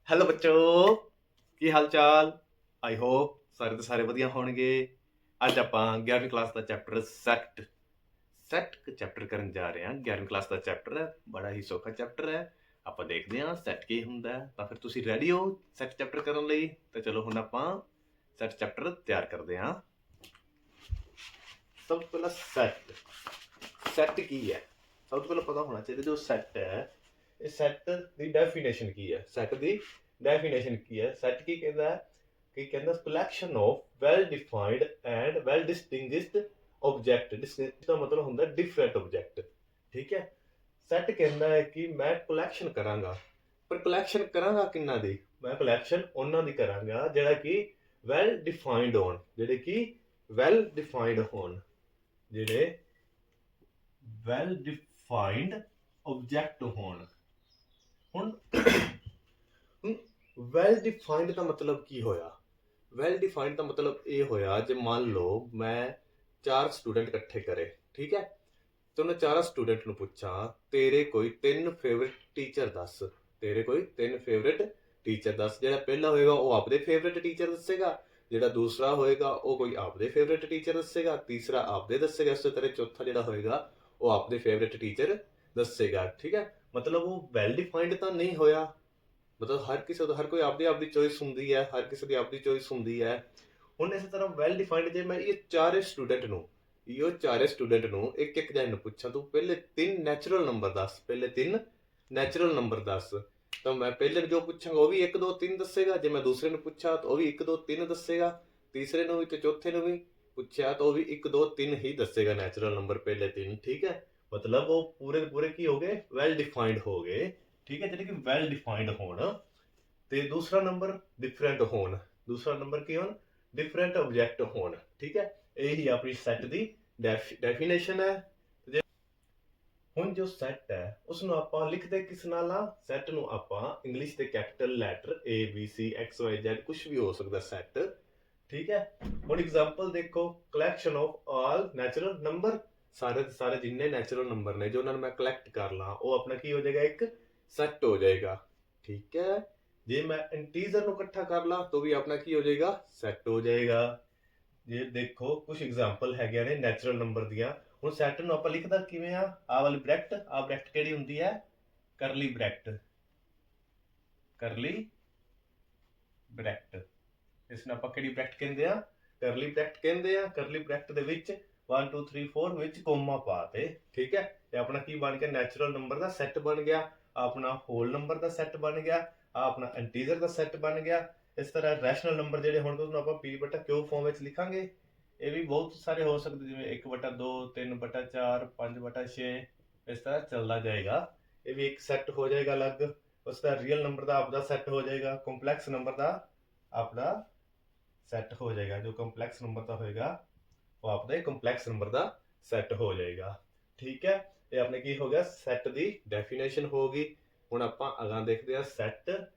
Hello ਬੱਚੋ, ਕੀ ਹਾਲ ਚਾਲ? I hope ਸਾਰੇ ਦੇ ਸਾਰੇ ਵਧੀਆ ਹੋਣਗੇ। ਅੱਜ ਆਪਾਂ 11ਵੀਂ ਕਲਾਸ ਦਾ ਚੈਪਟਰ ਸੈੱਟ ਚੈਪਟਰ ਕਰਨ ਜਾ ਰਹੇ ਹਾਂ। 11ਵੀਂ ਕਲਾਸ ਦਾ ਚੈਪਟਰ ਹੈ, ਬੜਾ ਹੀ ਸੌਖਾ ਚੈਪਟਰ ਹੈ। ਆਪਾਂ ਦੇਖਦੇ ਹਾਂ ਸੈੱਟ ਕੀ ਹੁੰਦਾ ਹੈ। ਤਾਂ ਫਿਰ ਤੁਸੀਂ ਰੈਡੀ ਹੋ ਸੈੱਟ ਚੈਪਟਰ ਕਰਨ ਲਈ? ਤਾਂ ਚਲੋ ਹੁਣ ਆਪਾਂ ਸੈੱਟ ਚੈਪਟਰ ਤਿਆਰ ਕਰਦੇ ਹਾਂ। ਸਭ ਤੋਂ ਪਹਿਲਾਂ ਸੈੱਟ ਕੀ ਹੈ? ਸਭ ਤੋਂ ਪਹਿਲਾਂ ਪਤਾ ਹੋਣਾ ਚਾਹੀਦਾ ਜੋ ਸੈੱਟ ਹੈ, ਇਹ ਸੈੱਟ ਦੀ ਡੈਫੀਨੇਸ਼ਨ ਕੀ ਹੈ। ਸੈੱਟ ਦੀ ਡੈਫੀਨੇਸ਼ਨ ਕੀ ਹੈ? ਸੈੱਟ ਕੀ ਕਹਿੰਦਾ ਹੈ ਕਿ ਕਹਿੰਦਾ collection of well defined and well distinguished object. Distinguished ਦਾ ਮਤਲਬ ਹੁੰਦਾ ਡਿਫਰੈਂਟ ਆਬਜੈਕਟ। ਠੀਕ ਹੈ, ਸੈੱਟ ਕਹਿੰਦਾ ਹੈ ਕਿ ਮੈਂ ਕਲੈਕਸ਼ਨ ਕਰਾਂਗਾ, ਪਰ ਕਲੈਕਸ਼ਨ ਕਰਾਂਗਾ ਕਿੰਨਾ ਦੀ? ਮੈਂ ਕਲੈਕਸ਼ਨ ਉਹਨਾਂ ਦੀ ਕਰਾਂਗਾ ਜਿਹੜਾ ਕਿ ਵੈਲ ਡਿਫਾਈਨਡ ਹੋਣ, ਜਿਹੜੇ ਕਿ ਵੈਲ ਡਿਫਾਈਨਡ ਹੋਣ, ਜਿਹੜੇ ਵੈਲ ਡਿਫਾਈਨਡ ਆਬਜੈਕਟ ਹੋਣ। ਹੁਣ ਵੈਲ ਡਿਫਾਈਨਡ ਦਾ ਮਤਲਬ ਕੀ ਹੋਇਆ? ਵੈਲ ਡਿਫਾਈਨਡ ਦਾ ਮਤਲਬ ਇਹ ਹੋਇਆ, ਜੇ ਮੰਨ ਲਓ ਮੈਂ 4 ਸਟੂਡੈਂਟ ਇਕੱਠੇ ਕਰੇ, ਠੀਕ ਹੈ, ਤੇ ਉਹਨਾਂ 4 ਸਟੂਡੈਂਟ ਨੂੰ ਪੁੱਛਾਂ ਤੇਰੇ ਕੋਈ 3 ਫੇਵਰਿਟ ਟੀਚਰ ਦੱਸ। ਤੇਰੇ ਕੋਈ 3 ਫੇਵਰਿਟ ਟੀਚਰ ਦੱਸ। ਜਿਹੜਾ ਪਹਿਲਾ ਹੋਏਗਾ ਉਹ ਆਪਦੇ ਫੇਵਰਿਟ ਟੀਚਰ ਦੱਸੇਗਾ, ਜਿਹੜਾ ਦੂਸਰਾ ਹੋਏਗਾ ਉਹ ਕੋਈ ਆਪਦੇ ਫੇਵਰਿਟ ਟੀਚਰ ਦੱਸੇਗਾ, ਤੀਸਰਾ ਆਪਦੇ ਦੱਸੇਗਾ, ਇਸੇ ਤਰ੍ਹਾਂ ਚੌਥਾ ਜਿਹੜਾ ਹੋਏਗਾ ਉਹ ਆਪਦੇ ਫੇਵਰਿਟ ਟੀਚਰ ਦੱਸੇਗਾ। ਠੀਕ ਹੈ, ਮਤਲਬ ਉਹ ਵੈਲ ਡਿਫਾਈਨਡ ਤਾਂ ਨਹੀਂ ਹੋਇਆ। ਮਤਲਬ ਹਰ ਕੋਈ ਆਪਦੀ ਚੋਇਸ ਹੁੰਦੀ ਹੈ, ਹਰ ਕਿਸੇ ਦੀ ਆਪਦੀ ਚੋਇਸ ਹੁੰਦੀ ਹੈ। ਹੁਣ ਇਸੇ ਤਰ੍ਹਾਂ ਵੈਲ ਡਿਫਾਈਨਡ ਜੇ ਮੈਂ ਇਹ ਚਾਰੇ ਸਟੂਡੈਂਟ ਨੂੰ ਇੱਕ ਇੱਕ ਜਣ ਨੂੰ ਪੁੱਛਾਂ ਤੂੰ ਪਹਿਲੇ 3 ਨੈਚੁਰਲ ਨੰਬਰ ਦੱਸ, ਪਹਿਲੇ 3 ਨੈਚੁਰਲ ਨੰਬਰ ਦੱਸ, ਤਾਂ ਮੈਂ ਪਹਿਲੇ ਨੂੰ ਜੋ ਪੁੱਛਾਂਗਾ ਉਹ ਵੀ 1 2 3 ਦੱਸੇਗਾ। ਜੇ ਮੈਂ ਦੂਸਰੇ ਨੂੰ ਪੁੱਛਾਂ ਤਾਂ ਉਹ ਵੀ 1 2 3 ਦੱਸੇਗਾ, ਤੀਸਰੇ ਨੂੰ ਵੀ ਤੇ ਚੌਥੇ ਨੂੰ ਵੀ ਪੁੱਛਿਆ ਤਾਂ ਉਹ ਵੀ 1 2 3 ਹੀ ਦੱਸੇਗਾ ਨੈਚੁਰਲ ਨੰਬਰ ਪਹਿਲੇ 3। ਠੀਕ ਹੈ, ਮਤਲਬ ਉਹ ਪੂਰੇ ਦੇ ਪੂਰੇ ਕੀ ਹੋ ਗਏ? ਵੈਲ ਡਿਫਾਈਨਡ ਹੋ ਗਏ। ਠੀਕ ਹੈ, ਜਿਹੜੇ ਕਿ ਵੈਲ ਡਿਫਾਈਨਡ ਹੋਣ। ਤੇ ਦੂਸਰਾ ਨੰਬਰ ਡਿਫਰੈਂਟ ਹੋਣ। ਦੂਸਰਾ ਨੰਬਰ ਕੀ ਹੋਣ? ਡਿਫਰੈਂਟ ਆਬਜੈਕਟ ਹੋਣ। ਠੀਕ ਹੈ, ਇਹੀ ਆਪਣੀ ਸੈੱਟ ਦੀ ਡੈਫੀਨੇਸ਼ਨ ਹੈ। ਹੁਣ ਜੋ ਸੈੱਟ ਹੈ ਉਸ ਨੂੰ ਆਪਾਂ ਲਿਖਦੇ ਕਿਸ ਨਾਲ ਆ? ਸੈੱਟ ਨੂੰ ਆਪਾਂ ਇੰਗਲਿਸ਼ ਦੇ ਕੈਪੀਟਲ ਲੈਟਰ ABCXYZ ਕੁਝ ਵੀ ਹੋ ਸਕਦਾ ਸੈੱਟ। ਠੀਕ ਹੈ, ਹੁਣ ਐਗਜ਼ਾਮਪਲ ਦੇਖੋ, collection of all natural number. ਸਾਰੇ ਜਿੰਨੇ ਨੈਚੁਰਲ ਨੰਬਰ ਨੇ ਜੋ ਉਹਨਾਂ ਨੂੰ ਮੈਂ ਕਲੈਕਟ ਕਰ ਲਾਂ ਉਹ ਆਪਣਾ ਕੀ ਹੋ ਜਾਏਗਾ? ਇੱਕ ਸੈੱਟ ਹੋ ਜਾਏਗਾ। ਠੀਕ ਹੈ, ਜੇ ਮੈਂ ਇੰਟੀਜ਼ਰ ਨੂੰ ਇਕੱਠਾ ਕਰ ਲਾਂ ਤਾਂ ਵੀ ਆਪਣਾ ਕੀ ਹੋ ਜਾਏਗਾ? ਸੈੱਟ ਹੋ ਜਾਏਗਾ। ਜੇ ਦੇਖੋ ਕੁਝ ਐਗਜ਼ਾਮਪਲ ਹੈਗੇ ਨੇ ਨੈਚੁਰਲ ਨੰਬਰ ਦੀਆਂ। ਹੁਣ ਸੈੱਟ ਨੂੰ ਆਪਾਂ ਲਿਖਦਾ ਕਿਵੇਂ ਆ? ਆਹ ਵਾਲੀ ਬ੍ਰੈਕਟ, ਆਹ ਬ੍ਰੈਕਟ ਕਿਹੜੀ ਹੁੰਦੀ ਹੈ? ਕਰਲੀ ਬ੍ਰੈਕਟ। ਕਰਲੀ ਬ੍ਰੈਕਟ, ਇਸ ਨੂੰ ਆਪਾਂ ਕਿਹੜੀ ਬ੍ਰੈਕਟ ਕਹਿੰਦੇ ਆ? ਕਰਲੀ ਬ੍ਰੈਕਟ ਕਹਿੰਦੇ ਆ। ਕਰਲੀ ਬ੍ਰੈਕਟ ਦੇ ਵਿੱਚ 1 2 3 4 ਵਿੱਚ ਕੋਮਾ ਪਾ ਤੇ। ਠੀਕ ਹੈ, ਤੇ ਆਪਣਾ ਕੀ ਬਣ ਗਿਆ? ਨੈਚੁਰਲ ਨੰਬਰ ਦਾ ਸੈੱਟ ਬਣ ਗਿਆ, ਆਪਣਾ ਹੋਲ ਨੰਬਰ ਦਾ ਸੈੱਟ ਬਣ ਗਿਆ, ਆਪਣਾ ਇੰਟੀਜ਼ਰ ਦਾ ਸੈੱਟ ਬਣ ਗਿਆ। ਇਸ ਤਰ੍ਹਾਂ ਰੈਸ਼ਨਲ ਨੰਬਰ ਜਿਹੜੇ ਹੁਣ ਤੁਹਾਨੂੰ ਆਪਾਂ P/Q ਫਾਰਮ ਵਿੱਚ ਲਿਖਾਂਗੇ। ਇਹ ਵੀ ਬਹੁਤ ਸਾਰੇ ਹੋ ਸਕਦੇ, ਜਿਵੇਂ 1/2 3/4 5/6, ਇਸ ਤਰ੍ਹਾਂ ਚੱਲਦਾ ਜਾਏਗਾ। ਇਹ ਵੀ ਇੱਕ ਸੈੱਟ ਹੋ ਜਾਏਗਾ ਅਲੱਗ। ਉਸ ਦਾ ਰੀਅਲ ਨੰਬਰ ਦਾ ਆਪਦਾ ਸੈੱਟ ਹੋ ਜਾਏਗਾ, ਕੰਪਲੈਕਸ ਨੰਬਰ ਦਾ ਆਪਦਾ ਸੈੱਟ ਹੋ ਜਾਏਗਾ। ਜੋ ਕੰਪਲੈਕਸ ਨੰਬਰ ਦਾ ਹੋਏਗਾ ਉਹ ਆਪਦਾ ਕੰਪਲੈਕਸ ਨੰਬਰ ਦਾ ਸੈੱਟ ਹੋ ਜਾਏਗਾ। ਠੀਕ ਹੈ, ਇਹ ਆਪਣੇ ਕੀ ਹੋ ਗਿਆ? ਸੈੱਟ ਦੀ ਡੈਫੀਨੇਸ਼ਨ ਹੋ ਗਈ। ਹੁਣ ਆਪਾਂ ਅਗਾਂ ਦੇਖਦੇ ਹਾਂ ਸੈੱਟ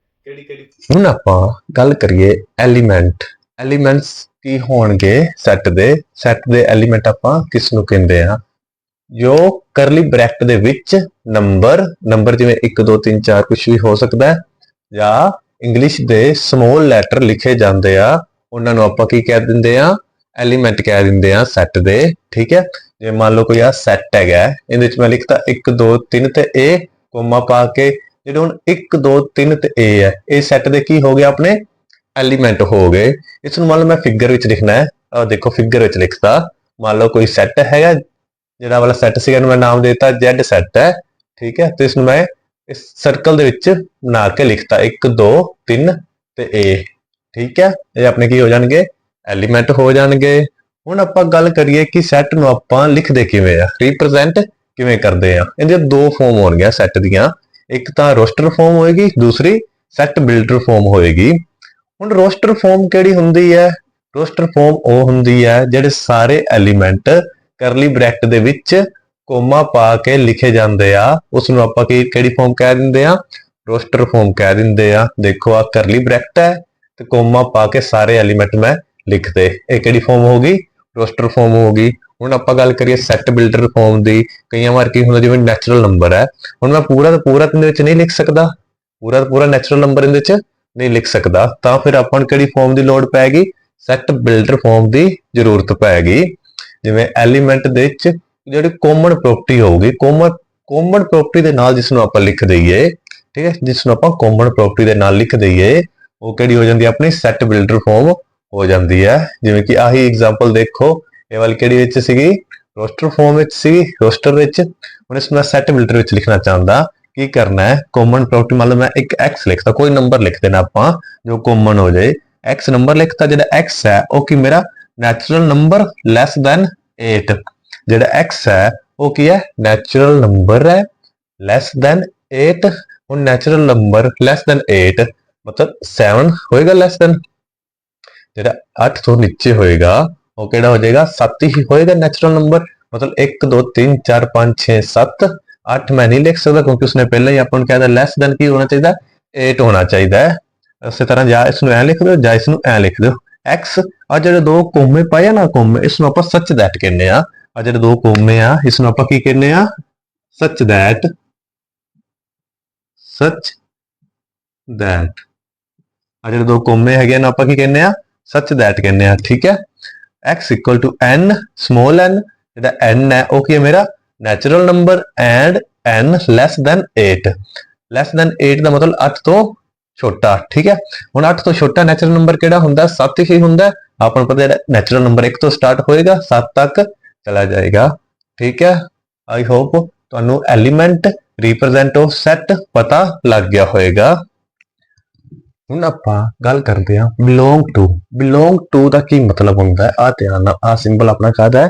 ਕਿਹੜੀ। ਹੁਣ ਆਪਾਂ ਗੱਲ ਕਰੀਏ ਐਲੀਮੈਂਟਸ ਕੀ ਹੋਣਗੇ ਸੈੱਟ ਦੇ ਐਲੀਮੈਂਟ ਆਪਾਂ ਕਿਸ ਨੂੰ ਕਹਿੰਦੇ ਆ? ਜੋ ਕਰਲੀ ਬ੍ਰੈਕਟ ਦੇ ਵਿੱਚ ਨੰਬਰ ਜਿਵੇਂ 1 2 3 4 ਕੁਝ ਵੀ ਹੋ ਸਕਦਾ ਹੈ, ਜਾਂ ਇੰਗਲਿਸ਼ ਦੇ ਸਮੋਲ ਲੈਟਰ ਲਿਖੇ ਜਾਂਦੇ ਆ, ਉਹਨਾਂ ਨੂੰ ਆਪਾਂ ਕੀ ਕਹਿ ਦਿੰਦੇ ਆ? ਐਲੀਮੈਂਟ ਕਹਿ ਦਿੰਦੇ ਆ ਸੈੱਟ ਦੇ। ਠੀਕ ਹੈ, ਜੇ ਮੰਨ ਲਓ ਕੋਈ ਆ ਸੈੱਟ ਹੈਗਾ, ਇਹਦੇ ਵਿੱਚ ਮੈਂ ਲਿਖਤਾ 1 2 3 ਤੇ A ਕੋਮਾ ਪਾ ਕੇ, ਜਿਹੜੇ ਹੁਣ 1 2 3 ਤੇ A ਹੈ, ਇਹ ਸੈੱਟ ਦੇ ਕੀ ਹੋ ਗਏ? ਆਪਣੇ ਐਲੀਮੈਂਟ ਹੋ ਗਏ। ਇਸ ਨੂੰ ਮੰਨ ਲਓ ਮੈਂ ਫਿਗਰ ਵਿੱਚ ਲਿਖਣਾ ਹੈ, ਆਹ ਦੇਖੋ ਫਿਗਰ ਵਿੱਚ ਲਿਖਤਾ। ਮੰਨ ਲਓ ਕੋਈ ਸੈੱਟ ਹੈਗਾ, ਜਿਹੜਾ ਵਾਲਾ ਸੈੱਟ ਸੀਗਾ ਇਹਨੂੰ ਮੈਂ ਨਾਮ ਦੇ ਦਿੱਤਾ Z ਸੈੱਟ ਹੈ। ਠੀਕ ਹੈ, ਤੇ ਇਸ ਨੂੰ ਮੈਂ ਇਸ ਸਰਕਲ ਦੇ ਵਿੱਚ ਬਣਾ ਕੇ ਲਿਖਤਾ 1 2 3 ਤੇ A। ਠੀਕ ਹੈ, ਇਹ ਆਪਣੇ ਕੀ ਹੋ ਜਾਣਗੇ? ਐਲੀਮੈਂਟ ਹੋ ਜਾਣਗੇ। ਹੁਣ ਆਪਾਂ ਗੱਲ ਕਰੀਏ ਕਿ ਸੈੱਟ ਨੂੰ ਆਪਾਂ ਲਿਖਦੇ ਕਿਵੇਂ ਆ, ਰਿਪਰੈਜ਼ੈਂਟ ਕਿਵੇਂ ਕਰਦੇ ਆ? ਇਹਦੀਆਂ 2 ਫਾਰਮ ਹੋਣਗੀਆਂ ਸੈੱਟ ਦੀਆਂ, ਇੱਕ ਤਾਂ ਰੋਸਟਰ ਫਾਰਮ ਹੋਏਗੀ, ਦੂਸਰੀ ਸੈੱਟ ਬਿਲਡਰ ਫਾਰਮ ਹੋਏਗੀ। ਹੁਣ ਰੋਸਟਰ ਫਾਰਮ ਕਿਹੜੀ ਹੁੰਦੀ ਹੈ? ਰੋਸਟਰ ਫਾਰਮ ਉਹ ਹੁੰਦੀ ਹੈ ਜਿਹੜੇ ਸਾਰੇ ਐਲੀਮੈਂਟ ਕਰਲੀ ਬ੍ਰੈਕਟ ਦੇ ਵਿੱਚ ਕੋਮਾ ਪਾ ਕੇ ਲਿਖੇ ਜਾਂਦੇ ਆ, ਉਸ ਨੂੰ ਆਪਾਂ ਕਿਹੜੀ ਫਾਰਮ ਕਹਿ ਦਿੰਦੇ ਆ? ਰੋਸਟਰ ਫਾਰਮ ਕਹਿ ਦਿੰਦੇ ਆ। ਦੇਖੋ ਆ ਕਰਲੀ ਬ੍ਰੈਕਟ ਹੈ ਤੇ ਕੋਮਾ ਪਾ ਕੇ ਸਾਰੇ ਐਲੀਮੈਂਟ ਮੈਂ ਲਿਖਦੇ, ਇਹ ਕਿਹੜੀ ਫਾਰਮ ਹੋ ਗਈ? ਰੋਸਟਰ ਫਾਰਮ ਹੋ ਗਈ। ਹੁਣ ਆਪਾਂ ਗੱਲ ਕਰੀਏ ਸੈੱਟ ਬਿਲਡਰ ਫਾਰਮ ਦੀ। ਕਈਆਂ ਵਾਰ ਕੀ ਹੁੰਦਾ, ਜਿਵੇਂ ਨੈਚੁਰਲ ਨੰਬਰ ਹੈ, ਹੁਣ ਮੈਂ ਪੂਰਾ ਦਾ ਪੂਰਾ ਇਹਦੇ ਵਿੱਚ ਨਹੀਂ ਲਿਖ ਸਕਦਾ, ਪੂਰਾ ਨੈਚੁਰਲ ਨੰਬਰ ਇਹਦੇ ਵਿੱਚ ਨਹੀਂ ਲਿਖ ਸਕਦਾ, ਤਾਂ ਫਿਰ ਆਪਾਂ ਨੂੰ ਕਿਹੜੀ ਫਾਰਮ ਦੀ ਲੋੜ ਪੈਗੀ? ਸੈਟ ਬਿਲਡਰ ਫਾਰਮ ਦੀ ਜ਼ਰੂਰਤ ਪੈਗੀ। ਜਿਵੇਂ ਐਲੀਮੈਂਟ ਦੇ ਵਿੱਚ ਜਿਹੜੀ ਕਾਮਨ ਪ੍ਰੋਪਰਟੀ ਹੋਊਗੀ, ਕਾਮਨ ਪ੍ਰੋਪਰਟੀ ਦੇ ਨਾਲ ਜਿਸ ਨੂੰ ਆਪਾਂ ਲਿਖ ਦਈਏ, ਠੀਕ ਹੈ, ਜਿਸ ਨੂੰ ਆਪਾਂ ਕਾਮਨ ਪ੍ਰੋਪਰਟੀ ਦੇ ਨਾਲ ਲਿਖ ਦਈਏ, ਉਹ ਕਿਹੜੀ ਹੋ ਜਾਂਦੀ ਹੈ? ਆਪਣੀ ਸੈਟ ਬਿਲਡਰ ਫਾਰਮ ਹੋ ਜਾਂਦੀ ਹੈ। ਜਿਵੇਂ ਕਿ ਆਹੀ ਐਗਜ਼ਾਮਪਲ ਦੇਖੋ, ਇਹ ਵਾਲੀ ਕਿਹੜੀ ਵਿੱਚ ਸੀਗੀ? ਰੋਸਟਰ ਫਾਰਮ ਵਿੱਚ ਸੀਗੀ, ਰੋਸਟਰ ਵਿੱਚ। ਹੁਣ ਇਸ ਨੂੰ ਮੈਂ ਸੈਟ ਬਿਲਡਰ ਵਿੱਚ ਲਿਖਣਾ ਚਾਹੁੰਦਾ, ਕੀ ਕਰਨਾ ਹੈ? ਕਾਮਨ ਪ੍ਰੋਪਰਟੀ ਮੰਨ ਲਓ ਮੈਂ ਇੱਕ x ਲਿਖਤਾ, ਕੋਈ ਨੰਬਰ ਲਿਖ ਦੇਣਾ ਆਪਾਂ ਜੋ ਕਾਮਨ ਹੋ ਜਾਏ। x ਨੰਬਰ ਲਿਖਤਾ, ਜਿਹੜਾ x ਹੈ ਉਹ ਕੀ ਮੇਰਾ ਨੈਚੁਰਲ ਨੰਬਰ ਲੈਸ ਦੈਨ 8। ਜਿਹੜਾ x ਹੈ ਉਹ ਕੀ ਹੈ? ਨੈਚੁਰਲ ਨੰਬਰ ਹੈ ਲੈਸ ਦੈਨ 8। ਹੁਣ ਨੈਚੁਰਲ ਨੰਬਰ ਲੈਸ ਦੈਨ 8 ਮਤਲਬ 7 ਹੋਏਗਾ ਲੈਸ ਦੈਨ, ਜਿਹੜਾ 8 ਤੋਂ ਨੀਚੇ ਹੋਏਗਾ ਉਹ ਕਿਹੜਾ ਹੋ ਜਾਏਗਾ? 7 ਹੀ ਹੋਏਗਾ ਨੈਚੁਰਲ ਨੰਬਰ। ਮਤਲਬ 1 2 3 4 5 6 7 8 ਮੈਂ ਨਹੀਂ ਲਿਖ ਸਕਦਾ, ਕਿਉਂਕਿ ਉਸਨੇ ਪਹਿਲਾਂ ਹੀ ਆਪਾਂ ਨੂੰ ਕਹਿ ਦਿੱਤਾ ਲੈਸ ਦੈਨ ਕੀ ਹੋਣਾ ਚਾਹੀਦਾ? 8 ਹੋਣਾ ਚਾਹੀਦਾ ਹੈ। ਉਸੇ ਤਰ੍ਹਾਂ ਜਾਂ ਇਸ ਨੂੰ ਐ ਲਿਖ ਦਿਓ ਜਾਂ ਇਸ ਨੂੰ ਐ ਲਿਖ ਦਿਓ। x ਆ ਜਿਹੜੇ ਦੋ ਕੋਮੇ ਪਾਏ ਆ ਨਾ, ਕੋਮੇ, ਇਸ ਨੂੰ ਆਪਾਂ ਸੱਚ ਦੈਟ ਕਹਿੰਦੇ ਆ। ਆ ਜਿਹੜੇ ਦੋ ਕੋਮੇ ਆ ਇਸ ਨੂੰ ਆਪਾਂ ਕੀ ਕਹਿੰਦੇ ਆ? ਸੱਚ ਦੈਟ, ਸੱਚ ਦੈਟ। ਆ ਜਿਹੜੇ ਦੋ ਕੋਮੇ ਹੈਗੇ ਨਾ ਆਪਾਂ ਕੀ ਕਹਿੰਦੇ ਆ? ਸੱਚ ਦੈਟ ਕਹਿੰਦੇ ਆ, ਠੀਕ ਹੈ। x equal to n, small n, ਜਿਹੜਾ n ਹੈ ਉਹ ਕੀ ਹੈ? ਮੇਰਾ natural number, and n less than 8। Less than 8 ਦਾ ਮਤਲਬ 8 ਤੋਂ ਛੋਟਾ, ਠੀਕ ਹੈ। ਹੁਣ 8 ਤੋਂ ਛੋਟਾ ਨੈਚੁਰਲ ਨੰਬਰ ਕਿਹੜਾ ਹੁੰਦਾ? 7 ਹੀ ਹੁੰਦਾ। ਆਪਾਂ ਨੂੰ ਪਤਾ ਜਿਹੜਾ ਨੈਚੁਰਲ ਨੰਬਰ 1 ਤੋਂ ਸਟਾਰਟ ਹੋਏਗਾ 7 ਤੱਕ ਚਲਾ ਜਾਏਗਾ, ਠੀਕ ਹੈ। ਆਈ ਹੋਪ ਤੁਹਾਨੂੰ ਐਲੀਮੈਂਟ ਰਿਪਰੈਜ਼ੈਂਟ ਆਫ ਸੈਟ ਪਤਾ ਲੱਗ ਗਿਆ ਹੋਏਗਾ। ਹੁਣ ਆਪਾਂ ਗੱਲ ਕਰਦੇ ਹਾਂ ਬਿਲੋਂਗ ਟੂ। ਬਿਲੋਂਗ ਟੂ ਦਾ ਕੀ ਮਤਲਬ ਹੁੰਦਾ ਹੈ? ਆ ਧਿਆਨ ਨਾਲ, ਆ ਸਿੰਬਲ ਆਪਣਾ ਕਾਹਦਾ ਹੈ?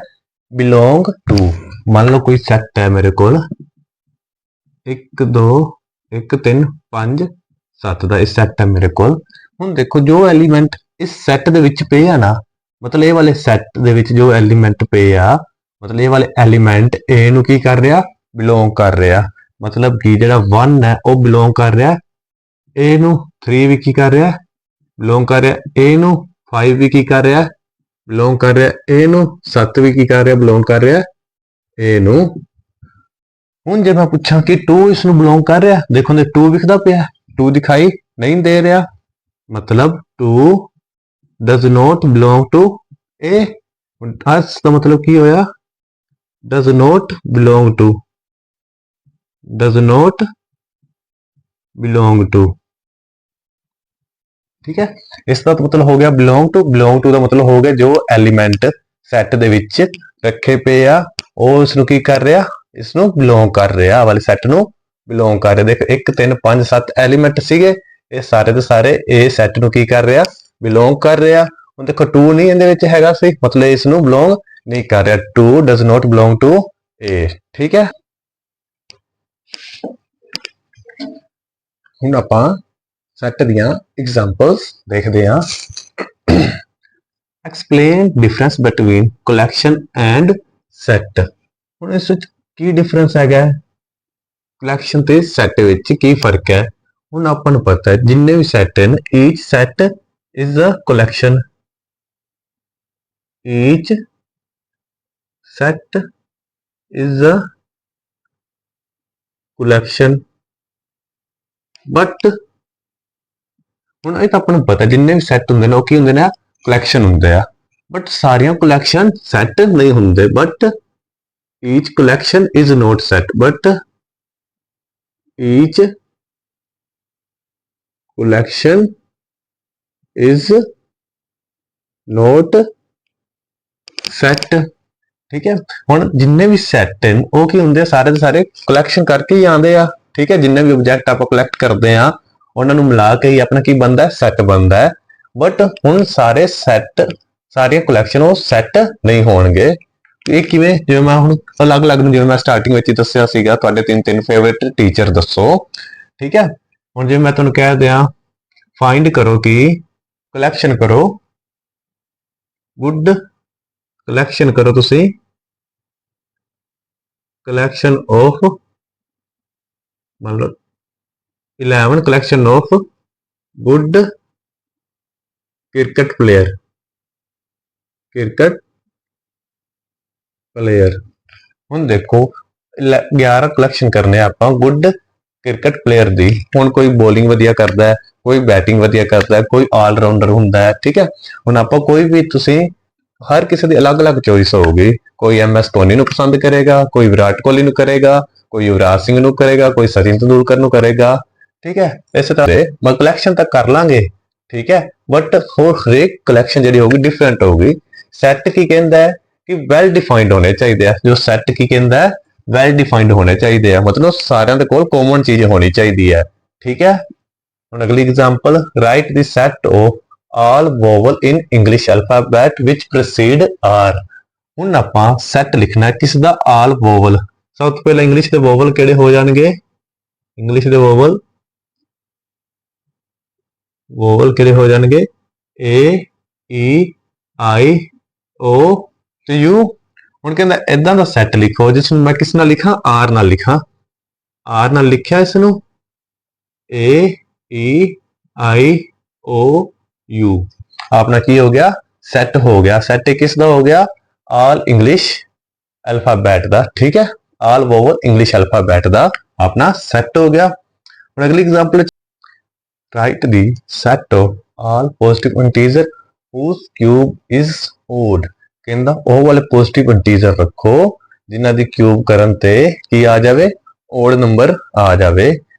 Belong to. ਮੰਨ ਲਓ ਕੋਈ ਸੈਟ ਹੈ ਮੇਰੇ ਕੋਲ 1 2 1 3 5 7 ਦਾ, ਇਹ ਸੈਟ ਹੈ ਮੇਰੇ ਕੋਲ। ਹੁਣ ਦੇਖੋ ਜੋ ਐਲੀਮੈਂਟ ਇਸ ਸੈਟ ਦੇ ਵਿੱਚ ਪਏ ਆ ਨਾ, ਮਤਲਬ ਇਹ ਵਾਲੇ ਸੈਟ ਦੇ ਵਿੱਚ ਜੋ ਐਲੀਮੈਂਟ ਪਏ ਆ, ਮਤਲਬ ਇਹ ਵਾਲੇ ਐਲੀਮੈਂਟ A ਨੂੰ ਕੀ ਕਰ ਰਿਹਾ? ਬਿਲੋਂਗ ਕਰ ਰਿਹਾ। ਮਤਲਬ ਕਿ ਜਿਹੜਾ 1 ਹੈ ਉਹ ਬਿਲੋਂਗ ਕਰ ਰਿਹਾ A ਨੂੰ, 3 ਵੀ ਕੀ ਕਰ ਰਿਹਾ? ਬਿਲੋਂਗ ਕਰ ਰਿਹਾ A ਨੂੰ, 5 ਵੀ ਕੀ ਕਰ ਰਿਹਾ? ਬਿਲੋਂਗ ਕਰ ਰਿਹਾ A ਨੂੰ, 7 ਵੀ ਕੀ ਕਰ ਰਿਹਾ? ਬਿਲੋਂਗ ਕਰ ਰਿਹਾ A ਨੂੰ। ਹੁਣ ਜੇ ਮੈਂ ਪੁੱਛਾਂ ਕਿ 2 ਇਸ ਨੂੰ ਬਿਲੋਂਗ ਕਰ ਰਿਹਾ, ਦੇਖੋ ਨੇ 2 ਵਿਖਦਾ ਪਿਆ, 2 ਦਿਖਾਈ ਨਹੀਂ ਦੇ ਰਿਹਾ, ਮਤਲਬ 2 does not belong to A। ਹੁਣ ਇਸ ਦਾ ਮਤਲਬ ਕੀ ਹੋਇਆ? does not belong to, does not belong to, ਠੀਕ ਹੈ। ਇਸ ਦਾ ਮਤਲਬ ਹੋ ਗਿਆ ਬਿਲੋਂਗ ਟੂ। ਬਿਲੋਂਗ ਟੂ ਦਾ ਮਤਲਬ ਹੋ ਗਿਆ ਜੋ ਐਲੀਮੈਂਟ ਸੈੱਟ ਦੇ ਵਿੱਚ ਰੱਖੇ ਪਏ ਆ ਉਹ ਇਸ ਨੂੰ ਕੀ ਕਰ ਰਿਹਾ? ਇਸ ਨੂੰ ਬਿਲੋਂਗ ਕਰ ਰਿਹਾ, ਵਾਲੇ ਸੈੱਟ ਨੂੰ ਬਿਲੋਂਗ ਕਰ ਰਿਹਾ। ਦੇਖੋ 1 3 5 7 ਐਲੀਮੈਂਟ ਸੀਗੇ, ਇਹ ਸਾਰੇ ਦੇ ਸਾਰੇ ਇਹ ਸੈੱਟ ਨੂੰ ਕੀ ਕਰ ਰਿਹਾ? ਬਿਲੋਂਗ ਕਰ ਰਿਹਾ। ਹੁਣ ਦੇਖੋ 2 ਨਹੀਂ ਇਹਦੇ ਵਿੱਚ ਹੈਗਾ ਸੀ, ਮਤਲਬ ਇਸ ਨੂੰ ਬਿਲੋਂਗ ਨਹੀਂ ਕਰ ਰਿਹਾ। 2 does not belong to A, ਠੀਕ ਹੈ। ਹੁਣ ਆਪਾਂ ਸੈੱਟ ਦੀਆਂ ਐਗਜ਼ਾਮਪਲਸ ਦੇਖਦੇ ਹਾਂ। Explain difference between collection and set. ਹੁਣ ਇਸ ਵਿੱਚ ਕੀ ਡਿਫਰੈਂਸ ਹੈਗਾ? ਕਲੈਕਸ਼ਨ ਤੇ ਸੈੱਟ ਵਿੱਚ ਕੀ ਫਰਕ ਹੈ? ਹੁਣ ਆਪਾਂ ਨੂੰ ਪਤਾ ਹੈ ਜਿੰਨੇ ਵੀ ਸੈੱਟ ਹਨ, each set is a collection, each set is a collection. But ਹੁਣ ਇਹ ਤਾਂ ਆਪਾਂ ਨੂੰ ਪਤਾ ਜਿੰਨੇ ਵੀ ਸੈੱਟ ਹੁੰਦੇ ਨੇ ਉਹ ਕੀ ਹੁੰਦੇ ਨੇ? ਕਲੈਕਸ਼ਨ ਹੁੰਦੇ ਆ। ਬਟ ਸਾਰੀਆਂ ਕਲੈਕਸ਼ਨ ਸੈੱਟ ਨਹੀਂ ਹੁੰਦੇ। But each collection is not set, but each collection is not set, ਠੀਕ ਹੈ। ਹੁਣ ਜਿੰਨੇ ਵੀ ਸੈੱਟ ਹਨ ਉਹ ਕੀ ਹੁੰਦੇ ਆ? ਸਾਰੇ ਦੇ ਸਾਰੇ ਕਲੈਕਸ਼ਨ ਕਰਕੇ ਹੀ ਆਉਂਦੇ ਆ, ਠੀਕ ਹੈ। ਜਿੰਨੇ ਵੀ ਆਬਜੈਕਟ ਆਪਾਂ ਕਲੈਕਟ ਕਰਦੇ ਆ ਉਹਨਾਂ ਨੂੰ ਮਿਲਾ ਕੇ ਹੀ ਆਪਣਾ ਕੀ ਬਣਦਾ? ਸੈੱਟ ਬਣਦਾ ਹੈ। ਬਟ ਹੁਣ ਸਾਰੇ ਸੈੱਟ, ਸਾਰੀਆਂ ਕਲੈਕਸ਼ਨ ਉਹ ਸੈੱਟ ਨਹੀਂ ਹੋਣਗੇ। ਇਹ ਕਿਵੇਂ? ਜਿਵੇਂ ਮੈਂ ਹੁਣ ਅਲੱਗ-ਅਲੱਗ ਨੂੰ, ਜਿਵੇਂ ਮੈਂ ਸਟਾਰਟਿੰਗ ਵਿੱਚ ਹੀ ਦੱਸਿਆ ਸੀਗਾ, ਤੁਹਾਡੇ 3 ਫੇਵਰਿਟ ਟੀਚਰ ਦੱਸੋ, ਠੀਕ ਹੈ। ਹੁਣ ਜੇ ਮੈਂ ਤੁਹਾਨੂੰ ਕਹਿ ਦਿਆਂ ਫਾਈਂਡ ਕਰੋ ਕਿ ਕਲੈਕਸ਼ਨ ਕਰੋ, ਗੁੱਡ ਕਲੈਕਸ਼ਨ ਕਰੋ ਤੁਸੀਂ, ਕਲੈਕਸ਼ਨ ਆਫ ਮਤਲਬ 11 collection of good cricket player, cricket player. ਹੁਣ ਦੇਖੋ 11 ਕਲੈਕਸ਼ਨ ਕਰਨੇ ਆਪਾਂ ਗੁੱਡ ਕ੍ਰਿਕਟ ਪਲੇਅਰ ਦੀ, ਹੁਣ ਕੋਈ ਬੋਲਿੰਗ ਵਧੀਆ ਕਰਦਾ ਹੈ, ਕੋਈ ਬੈਟਿੰਗ ਵਧੀਆ ਕਰਦਾ ਹੈ, ਕੋਈ ਆਲ ਰਾਊਂਡਰ ਹੁੰਦਾ ਹੈ, ਠੀਕ ਹੈ। ਹੁਣ ਆਪਾਂ ਕੋਈ ਵੀ, ਤੁਸੀਂ ਹਰ ਕਿਸੇ ਦੀ ਅਲੱਗ-ਅਲੱਗ ਚੋਇਸ ਹੋਊਗੀ। ਕੋਈ MS ਧੋਨੀ ਨੂੰ ਪਸੰਦ ਕਰੇਗਾ, ਕੋਈ ਵਿਰਾਟ ਕੋਹਲੀ ਨੂੰ ਕਰੇਗਾ, ਕੋਈ ਯੁਵਰਾਜ ਸਿੰਘ ਨੂੰ ਕਰੇਗਾ, ਕੋਈ ਸਚਿਨ ਤੰਦੂਲਕਰ ਨੂੰ ਕਰੇਗਾ, ਠੀਕ ਹੈ। ਇਸੇ ਤਰ੍ਹਾਂ ਮੈਂ ਕਲੈਕਸ਼ਨ ਤਾਂ ਕਰ ਲਾਂਗੇ, ਠੀਕ ਹੈ, ਬਟ ਹੋਰ ਹਰੇਕ ਕਲੈਕਸ਼ਨ ਜਿਹੜੀ ਹੋਊਗੀ ਡਿਫਰੈਂਟ ਹੋਊਗੀ। ਸੈੱਟ ਕੀ ਕਹਿੰਦਾ ਹੈ ਕਿ ਵੈਲ ਡਿਫਾਈਨਡ ਹੋਣੇ ਚਾਹੀਦੇ ਆ। ਜੋ ਸੈੱਟ ਕੀ ਕਹਿੰਦਾ ਹੈ, ਵੈਲ ਡਿਫਾਈਨਡ ਹੋਣੇ ਚਾਹੀਦੇ ਆ, ਮਤਲਬ ਸਾਰਿਆਂ ਦੇ ਕੋਲ ਕਾਮਨ ਚੀਜ਼ ਹੋਣੀ ਚਾਹੀਦੀ ਹੈ, ਠੀਕ ਹੈ। ਹੁਣ ਅਗਲੀ example, write the set of all vowel in English alphabet ਵਿਚ ਪ੍ਰੋਸੀਡ ਆਰ। ਹੁਣ ਆਪਾਂ ਸੈੱਟ ਲਿਖਣਾ ਕਿਸ ਦਾ, ਆਲ ਵੋਵਲ। ਸਭ ਤੋਂ ਪਹਿਲਾਂ ਇੰਗਲਿਸ਼ ਦੇ ਵੋਵਲ ਕਿਹੜੇ ਹੋ ਜਾਣਗੇ, ਇੰਗਲਿਸ਼ ਦੇ ਵੋਵਲ ਕਿਹੜੇ ਹੋ ਜਾਣਗੇ, A E I O ਤੇ U। ਹੁਣ ਕਹਿੰਦਾ ਇਦਾਂ ਦਾ ਸੈੱਟ ਲਿਖੋ ਜਿਸ ਨੂੰ ਮੈਂ ਕਿਸ ਨਾਲ ਲਿਖਾਂ, ਆਰ ਨਾਲ ਲਿਖਾਂ। ਆਰ ਨਾਲ ਲਿਖਿਆ ਇਸ ਨੂੰ, AEIOU, ਆਪਣਾ ਕੀ ਹੋ ਗਿਆ, ਸੈੱਟ ਹੋ ਗਿਆ। ਸੈੱਟ ਕਿਸ ਦਾ ਹੋ ਗਿਆ, ਆਲ ਇੰਗਲਿਸ਼ ਅਲਫਾਬੈਟ ਦਾ, ਠੀਕ ਹੈ। ਆਲ ਵੋਵਲ ਇੰਗਲਿਸ਼ ਅਲਫਾਬੈਟ ਦਾ ਆਪਣਾ ਸੈੱਟ ਹੋ ਗਿਆ। ਹੁਣ ਅਗਲੀ example, write the set of all positive integer whose cube is odd। ਕਹਿੰਦਾ ਉਹ ਵਾਲੇ ਪੋਜ਼ਿਟਿਵ ਇੰਟੀਜ਼ਰ ਰੱਖੋ ਜਿਨ੍ਹਾਂ ਦੀ ਕਿਊਬ ਕਰਨ ਤੇ ਕੀ ਆ ਜਾਵੇ, ਓਡ ਨੰਬਰ ਆ ਜਾਵੇ।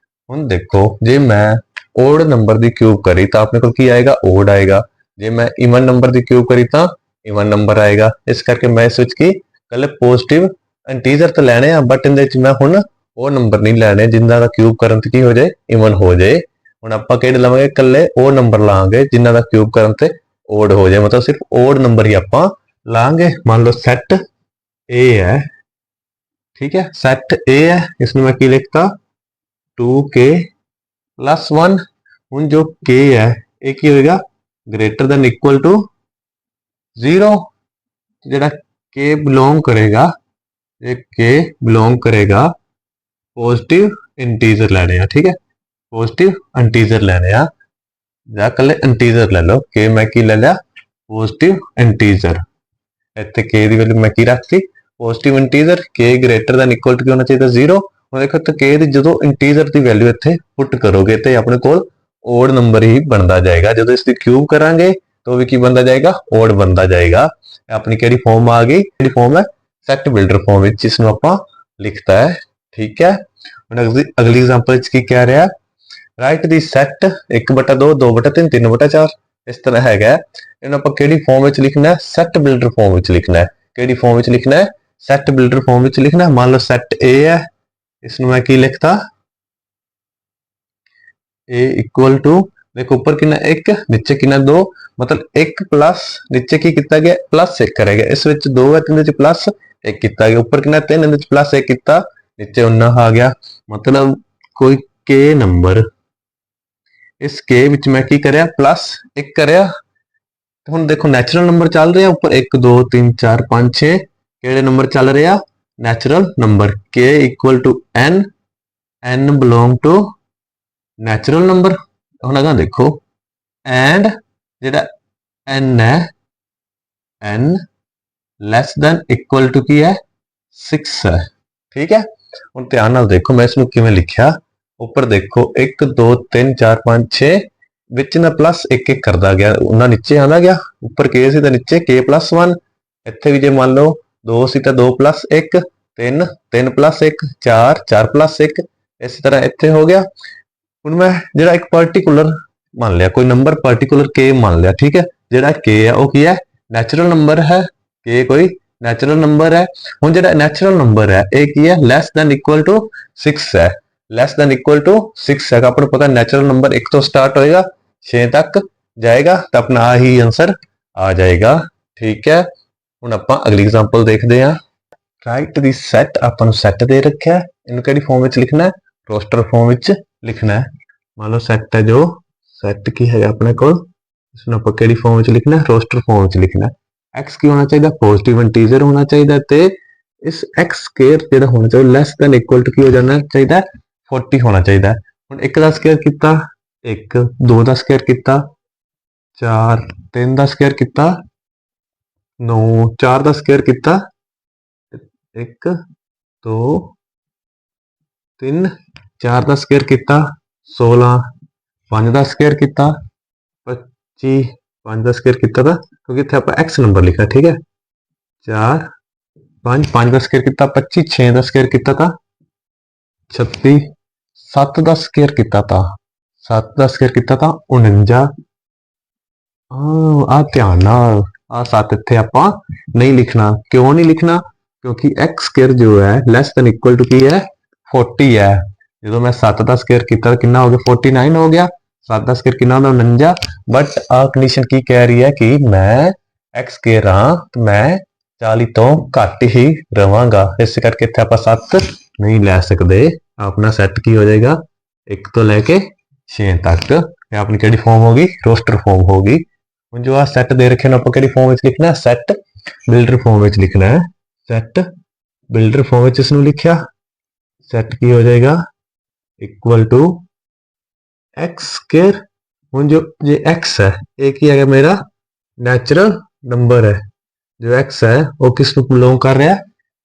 ਹੁਣ ਦੇਖੋ, ਜੇ ਮੈਂ ਓਡ ਨੰਬਰ ਦੀ ਕਿਊਬ ਕਰੀ ਤਾਂ ਆਪਣੇ ਕੋਲ ਕੀ ਆਏਗਾ, ਓਡ ਆਏਗਾ। ਜੇ ਮੈਂ ਇਵਨ ਨੰਬਰ ਦੀ ਕਿਊਬ ਕਰੀ ਤਾਂ ਇਵਨ ਨੰਬਰ ਆਏਗਾ। ਇਸ ਕਰਕੇ ਮੈਂ ਇਸ ਵਿੱਚ ਕੀ ਕੱਲੇ ਪੋਜ਼ਿਟਿਵ ਇੰਟੀਜ਼ਰ ਤਾਂ ਲੈਣੇ ਆ, ਬਟ ਇਹਦੇ ਵਿੱਚ ਮੈਂ ਹੁਣ ਉਹ ਨੰਬਰ ਨਹੀਂ ਲੈਣੇ ਜਿਨ੍ਹਾਂ ਦਾ ਕਿਊਬ ਕਰਨ ਤੇ ਕੀ ਹੋ ਜਾਏ, ਇਵਨ ਹੋ ਜਾਏ। ਹੁਣ ਆਪਾਂ ਕਿਹੜੇ ਲਵਾਂਗੇ, ਕੱਲੇ ਉਹ ਨੰਬਰ ਲਾਂਗੇ ਜਿਨ੍ਹਾਂ ਦਾ ਕਿਊਬ ਕਰਨ ਤੇ ਓਡ ਹੋ ਜਾਏ, ਮਤਲਬ ਸਿਰਫ ਓਡ ਨੰਬਰ ਹੀ ਆਪਾਂ ਲਾਂਗੇ। ਮੰਨ ਲਓ ਸੈੱਟ A ਹੈ, ਠੀਕ ਹੈ, ਸੈੱਟ A ਹੈ, ਇਸ ਨੂੰ ਮੈਂ ਕੀ ਲਿਖਤਾ, 2K+1। ਹੁਣ ਜੋ K ਹੈ ਇਹ ਕੀ ਹੋਏਗਾ, ਗ੍ਰੇਟਰ ਦੈਨ ਇਕੁਅਲ ਟੂ 0। ਜਿਹੜਾ K ਬਿਲੋਂਗ ਕਰੇਗਾ, ਇਹ K ਬਿਲੋਂਗ ਕਰੇਗਾ ਪੋਜ਼ਿਟਿਵ ਇੰਟੀਜ਼ਰ ਲੈਣੇ ਆ, ਠੀਕ ਹੈ, ਪੋਜ਼ਿਟਿਵ ਇੰਟੀਜ਼ਰ ਲੈਣੇ ਆ, ਜਾਂ ਕੱਲੇ ਇੰਟੀਜ਼ਰ ਲੈ ਲਓ। K ਮੈਂ ਕੀ ਲੈ ਲਿਆ, ਪੋਜ਼ਿਟਿਵ ਇੰਟੀਜ਼ਰ। ਇੱਥੇ K ਦੀ ਵੈਲਿਊ ਮੈਂ ਕੀ ਰੱਖਤੀ, positive integer. K greater than equal to ਕੀ ਹੋਣਾ ਚਾਹੀਦਾ, 0। ਹੁਣ ਦੇਖੋ ਤਾਂ K ਦੀ ਜਦੋਂ ਇੰਟੀਜ਼ਰ ਦੀ ਵੈਲਿਊ ਇੱਥੇ ਪੁੱਟ ਕਰੋਗੇ ਤੇ ਆਪਣੇ ਕੋਲ ਓਡ ਨੰਬਰ ਹੀ ਬਣਦਾ ਜਾਏਗਾ। ਜਦੋਂ ਇਸ ਦੀ ਕਿਊਬ ਕਰਾਂਗੇ ਤਾਂ ਵੀ ਕੀ ਬਣਦਾ ਜਾਏਗਾ, ਓਡ ਬਣਦਾ ਜਾਏਗਾ। ਆਪਣੀ ਕਿਹੜੀ ਫਾਰਮ ਆ ਗਈ, ਕਿਹੜੀ ਫਾਰਮ ਹੈ, ਸੈੱਟ ਬਿਲਡਰ ਫਾਰਮ ਵਿੱਚ, ਜਿਸ ਨੂੰ ਆਪਾਂ ਲਿਖਤਾ ਹੈ, ਠੀਕ ਹੈ। ਹੁਣ ਅਗਲੀ ਐਗਜ਼ਾਮਪਲ ਵਿੱਚ ਕੀ ਕਹਿ ਰਿਹਾ, ਰਾਈਟ ਦੀ ਸੈੱਟ 1/2 2/3 3/4। ਇਸ ਤਰ੍ਹਾਂ ਹੈਗਾ, ਇਹਨੂੰ ਆਪਾਂ ਕਿਹੜੀ ਫਾਰਮ ਵਿੱਚ ਲਿਖਣਾ ਹੈ, ਸੈੱਟ ਬਿਲਡਰ ਫਾਰਮ ਵਿੱਚ ਲਿਖਣਾ ਹੈ। ਕਿਹੜੀ ਫਾਰਮ ਵਿੱਚ ਲਿਖਣਾ ਹੈ, ਸੈੱਟ ਬਿਲਡਰ ਫਾਰਮ ਵਿੱਚ ਲਿਖਣਾ ਹੈ। ਮੰਨ ਲਓ ਸੈੱਟ A ਹੈ, ਇਸ ਨੂੰ ਮੈਂ ਕੀ ਲਿਖਤਾ, A ਇਕੁਅਲ ਟੂ, ਦੇਖੋ ਉੱਪਰ ਕਿੰਨਾ 1, ਨੀਚੇ ਕਿੰਨਾ 2, ਮਤਲਬ 1 ਪਲੱਸ ਨੀਚੇ ਕੀ ਕੀਤਾ ਗਿਆ, +1 ਕਰੇਗਾ। ਇਸ ਵਿੱਚ 2 ਹੈ, 3 ਵਿੱਚ +1 ਕੀਤਾ ਗਿਆ। ਉੱਪਰ ਕਿੰਨਾ 3, ਇਹਦੇ ਵਿੱਚ +1 ਕੀਤਾ, ਨੀਚੇ 19 ਆ ਗਿਆ। ਮਤਲਬ ਕੋਈ K ਨੰਬਰ, ਇਸ K ਵਿੱਚ ਮੈਂ ਕੀ ਕਰਿਆ, +1 ਕਰਿਆ। ਹੁਣ ਦੇਖੋ ਨੈਚੁਰਲ ਨੰਬਰ ਚੱਲ ਰਿਹਾ ਉੱਪਰ, 1 2 3 4 5 6, ਕਿਹੜੇ ਨੰਬਰ ਚੱਲ ਰਿਹਾ, natural number. K equal to N, N belong to natural number. ਹੁਣ ਅਗਾਂ ਦੇਖੋ, ਐਂਡ ਜਿਹੜਾ N ਹੈ, N less than equal to ਕੀ ਹੈ, 6 ਹੈ, ਠੀਕ ਹੈ। ਹੁਣ ਧਿਆਨ ਨਾਲ ਦੇਖੋ ਮੈਂ ਇਸ ਨੂੰ ਕਿਵੇਂ ਲਿਖਿਆ, ਉੱਪਰ ਦੇਖੋ 1 2 3 4 5 6 ਵਿੱਚ ਨਾ +1 ਕਰਦਾ ਗਿਆ, ਉਹਨਾਂ ਨੀਚੇ ਆਉਂਦਾ ਗਿਆ। ਉੱਪਰ K ਸੀ ਤਾਂ ਨੀਚੇ K+1। ਇੱਥੇ ਵੀ ਜੇ ਮੰਨ ਲਓ 2 ਸੀ ਤਾਂ 2 + 1, 3 3 + 1 4 4 + 1, ਇਸੇ ਤਰ੍ਹਾਂ ਇੱਥੇ ਹੋ ਗਿਆ। ਹੁਣ ਮੈਂ ਜਿਹੜਾ ਇੱਕ ਪਾਰਟਿਕੂਲਰ ਮੰਨ ਲਿਆ, ਕੋਈ ਨੰਬਰ ਪਾਰਟਿਕੂਲਰ K ਮੰਨ ਲਿਆ, ਠੀਕ ਹੈ। ਜਿਹੜਾ K ਹੈ ਉਹ ਕੀ ਹੈ, ਨੈਚੁਰਲ ਨੰਬਰ ਹੈ। K ਕੋਈ ਨੈਚੁਰਲ ਨੰਬਰ ਹੈ। ਹੁਣ ਜਿਹੜਾ ਨੈਚੁਰਲ ਨੰਬਰ ਹੈ ਇਹ ਕੀ ਹੈ, ਲੈਸ ਦੈਨ ਇਕੁਅਲ ਟੂ 6 ਹੈ। ਲੈਸ ਦੈਨ ਇਕੁਅਲ ਟੂ 6 ਹੈਗਾ। ਆਪਾਂ ਨੂੰ ਪਤਾ ਨੈਚੁਰਲ ਨੰਬਰ 1 ਤੋਂ ਸਟਾਰਟ ਹੋਏਗਾ 6 ਤੱਕ ਜਾਏਗਾ, ਤਾਂ ਆਪਣਾ ਆਹੀ ਆਨਸਰ ਆ ਜਾਏਗਾ, ਠੀਕ ਹੈ। ਹੁਣ ਆਪਾਂ ਅਗਲੀ ਐਗਜ਼ਾਮਪਲ ਦੇਖਦੇ ਹਾਂ। ਰਾਈਟ ਦੀ ਸੈੱਟ, ਆਪਾਂ ਨੂੰ ਸੈੱਟ ਦੇ ਰੱਖਿਆ, ਇਹਨੂੰ ਕਿਹੜੀ ਫਾਰਮ ਵਿੱਚ ਲਿਖਣਾ ਹੈ, ਰੋਸਟਰ ਫਾਰਮ ਵਿੱਚ ਲਿਖਣਾ ਹੈ। ਮੰਨ ਲਓ ਸੈੱਟ ਹੈ, ਜੋ ਸੈੱਟ ਕੀ ਹੈਗਾ ਆਪਣੇ ਕੋਲ, ਇਸ ਨੂੰ ਆਪਾਂ ਕਿਹੜੀ ਫਾਰਮ ਵਿੱਚ ਲਿਖਣਾ ਹੈ, ਰੋਸਟਰ ਫਾਰਮ ਵਿੱਚ ਲਿਖਣਾ ਹੈ। x ਕੀ ਹੋਣਾ ਚਾਹੀਦਾ, ਪੋਜ਼ਿਟਿਵ ਇੰਟੀਜ਼ਰ ਹੋਣਾ ਚਾਹੀਦਾ, ਤੇ ਇਸ x ਸਕੁਅਰ ਜਿਹੜਾ ਹੋਣਾ ਚਾਹੀਦਾ ਲੈਸ ਦੈਨ ਇਕੁਅਲ ਟੂ ਕੀ ਹੋ ਜਾਣਾ ਚਾਹੀਦਾ, 40 ਹੋਣਾ ਚਾਹੀਦਾ। ਹੁਣ 1 ਦਾ ਸਕੁਅਰ ਕੀਤਾ 1, 2 ਦਾ ਸਕੁਅਰ ਕੀਤਾ 4, 3 ਦਾ ਸਕੁਅਰ ਕੀਤਾ 9, 4 ਦਾ ਸਕੁਅਰ ਕੀਤਾ 1 2 3 4 ਦਾ ਸਕੁਅਰ ਕੀਤਾ 16, 5 ਦਾ ਸਕੁਅਰ ਕੀਤਾ 25, 5 ਦਾ ਸਕੁਅਰ ਕੀਤਾ ਤਾਂ ਕਿਉਂਕਿ ਇੱਥੇ ਆਪਾਂ x ਨੰਬਰ ਲਿਖਿਆ, ਠੀਕ ਹੈ। 4 5 5 ਦਾ ਸਕੁਅਰ ਕੀਤਾ 25, 6 ਦਾ ਸਕੁਅਰ ਕੀਤਾ ਤਾਂ 36, 7 ਦਾ ਸਕੁਅਰ ਕੀਤਾ ਤਾਂ 7 ਦਾ ਸਕੁਅਰ ਕੀਤਾ ਤਾਂ 49। ਆ ਧਿਆਨ ਨਾਲ ਆ 7 ਇੱਥੇ ਆਪਾਂ ਨਹੀਂ ਲਿਖਣਾ। ਕਿਉਂ ਨਹੀਂ ਲਿਖਣਾ? ਕਿਉਂਕਿ x ਸਕੁਅਰ ਜੋ ਹੈ ਲੈਸ ਦੈਨ ਇਕੁਅਲ ਟੂ ਕੀ ਹੈ 40 ਹੈ। ਜਦੋਂ ਮੈਂ 7 ਦਾ ਸਕੁਅਰ ਕੀਤਾ ਕਿੰਨਾ ਹੋ ਗਿਆ 49 ਹੋ ਗਿਆ। 7 ਦਾ ਸਕੁਅਰ ਕਿੰਨਾ ਹੁੰਦਾ 49। ਬਟ ਆ ਕੰਡੀਸ਼ਨ ਕੀ ਕਹਿ ਰਹੀ ਹੈ ਕਿ ਮੈਂ x ਸਕੁਅਰ ਹਾਂ ਤੇ ਮੈਂ 40 ਤੋਂ ਘੱਟ ਹੀ ਰਵਾਂਗਾ। ਇਸ ਕਰਕੇ ਇੱਥੇ ਆਪਾਂ 7 ਨਹੀਂ ਲੈ ਸਕਦੇ। ਆਪਣਾ ਸੈੱਟ ਕੀ ਹੋ ਜਾਏਗਾ 1 ਤੋਂ ਲੈ ਕੇ 6 ਤੱਕ। ਇਹ ਆਪਣੀ ਕਿਹੜੀ ਫਾਰਮ ਹੋਗੀ ਰੋਸਟਰ ਫਾਰਮ ਹੋਗੀ। ਹੁਣ ਜੋ ਆ ਸੈੱਟ ਦੇ ਰੱਖੇ ਨੇ ਆਪਾਂ ਕਿਹੜੀ ਫਾਰਮ ਵਿੱਚ ਲਿਖਣਾ ਹੈ ਸੈੱਟ ਬਿਲਡਰ ਫਾਰਮ ਵਿੱਚ ਲਿਖਣਾ ਹੈ। ਸੈੱਟ ਬਿਲਡਰ ਫਾਰਮ ਵਿੱਚ ਇਸ ਨੂੰ ਲਿਖਿਆ ਸੈੱਟ ਕੀ ਹੋ ਜਾਏਗਾ ਇਕੁਅਲ ਟੂ x ਸਕੁਅਰ। ਹੁਣ ਜੋ ਜੇ x ਹੈ ਇਹ ਕੀ ਹੈਗਾ ਮੇਰਾ ਨੈਚੁਰਲ ਨੰਬਰ ਹੈ। ਜੋ x ਹੈ ਉਹ ਕਿਸ ਨੂੰ ਬਿਲੋਂਗ ਕਰ ਰਿਹਾ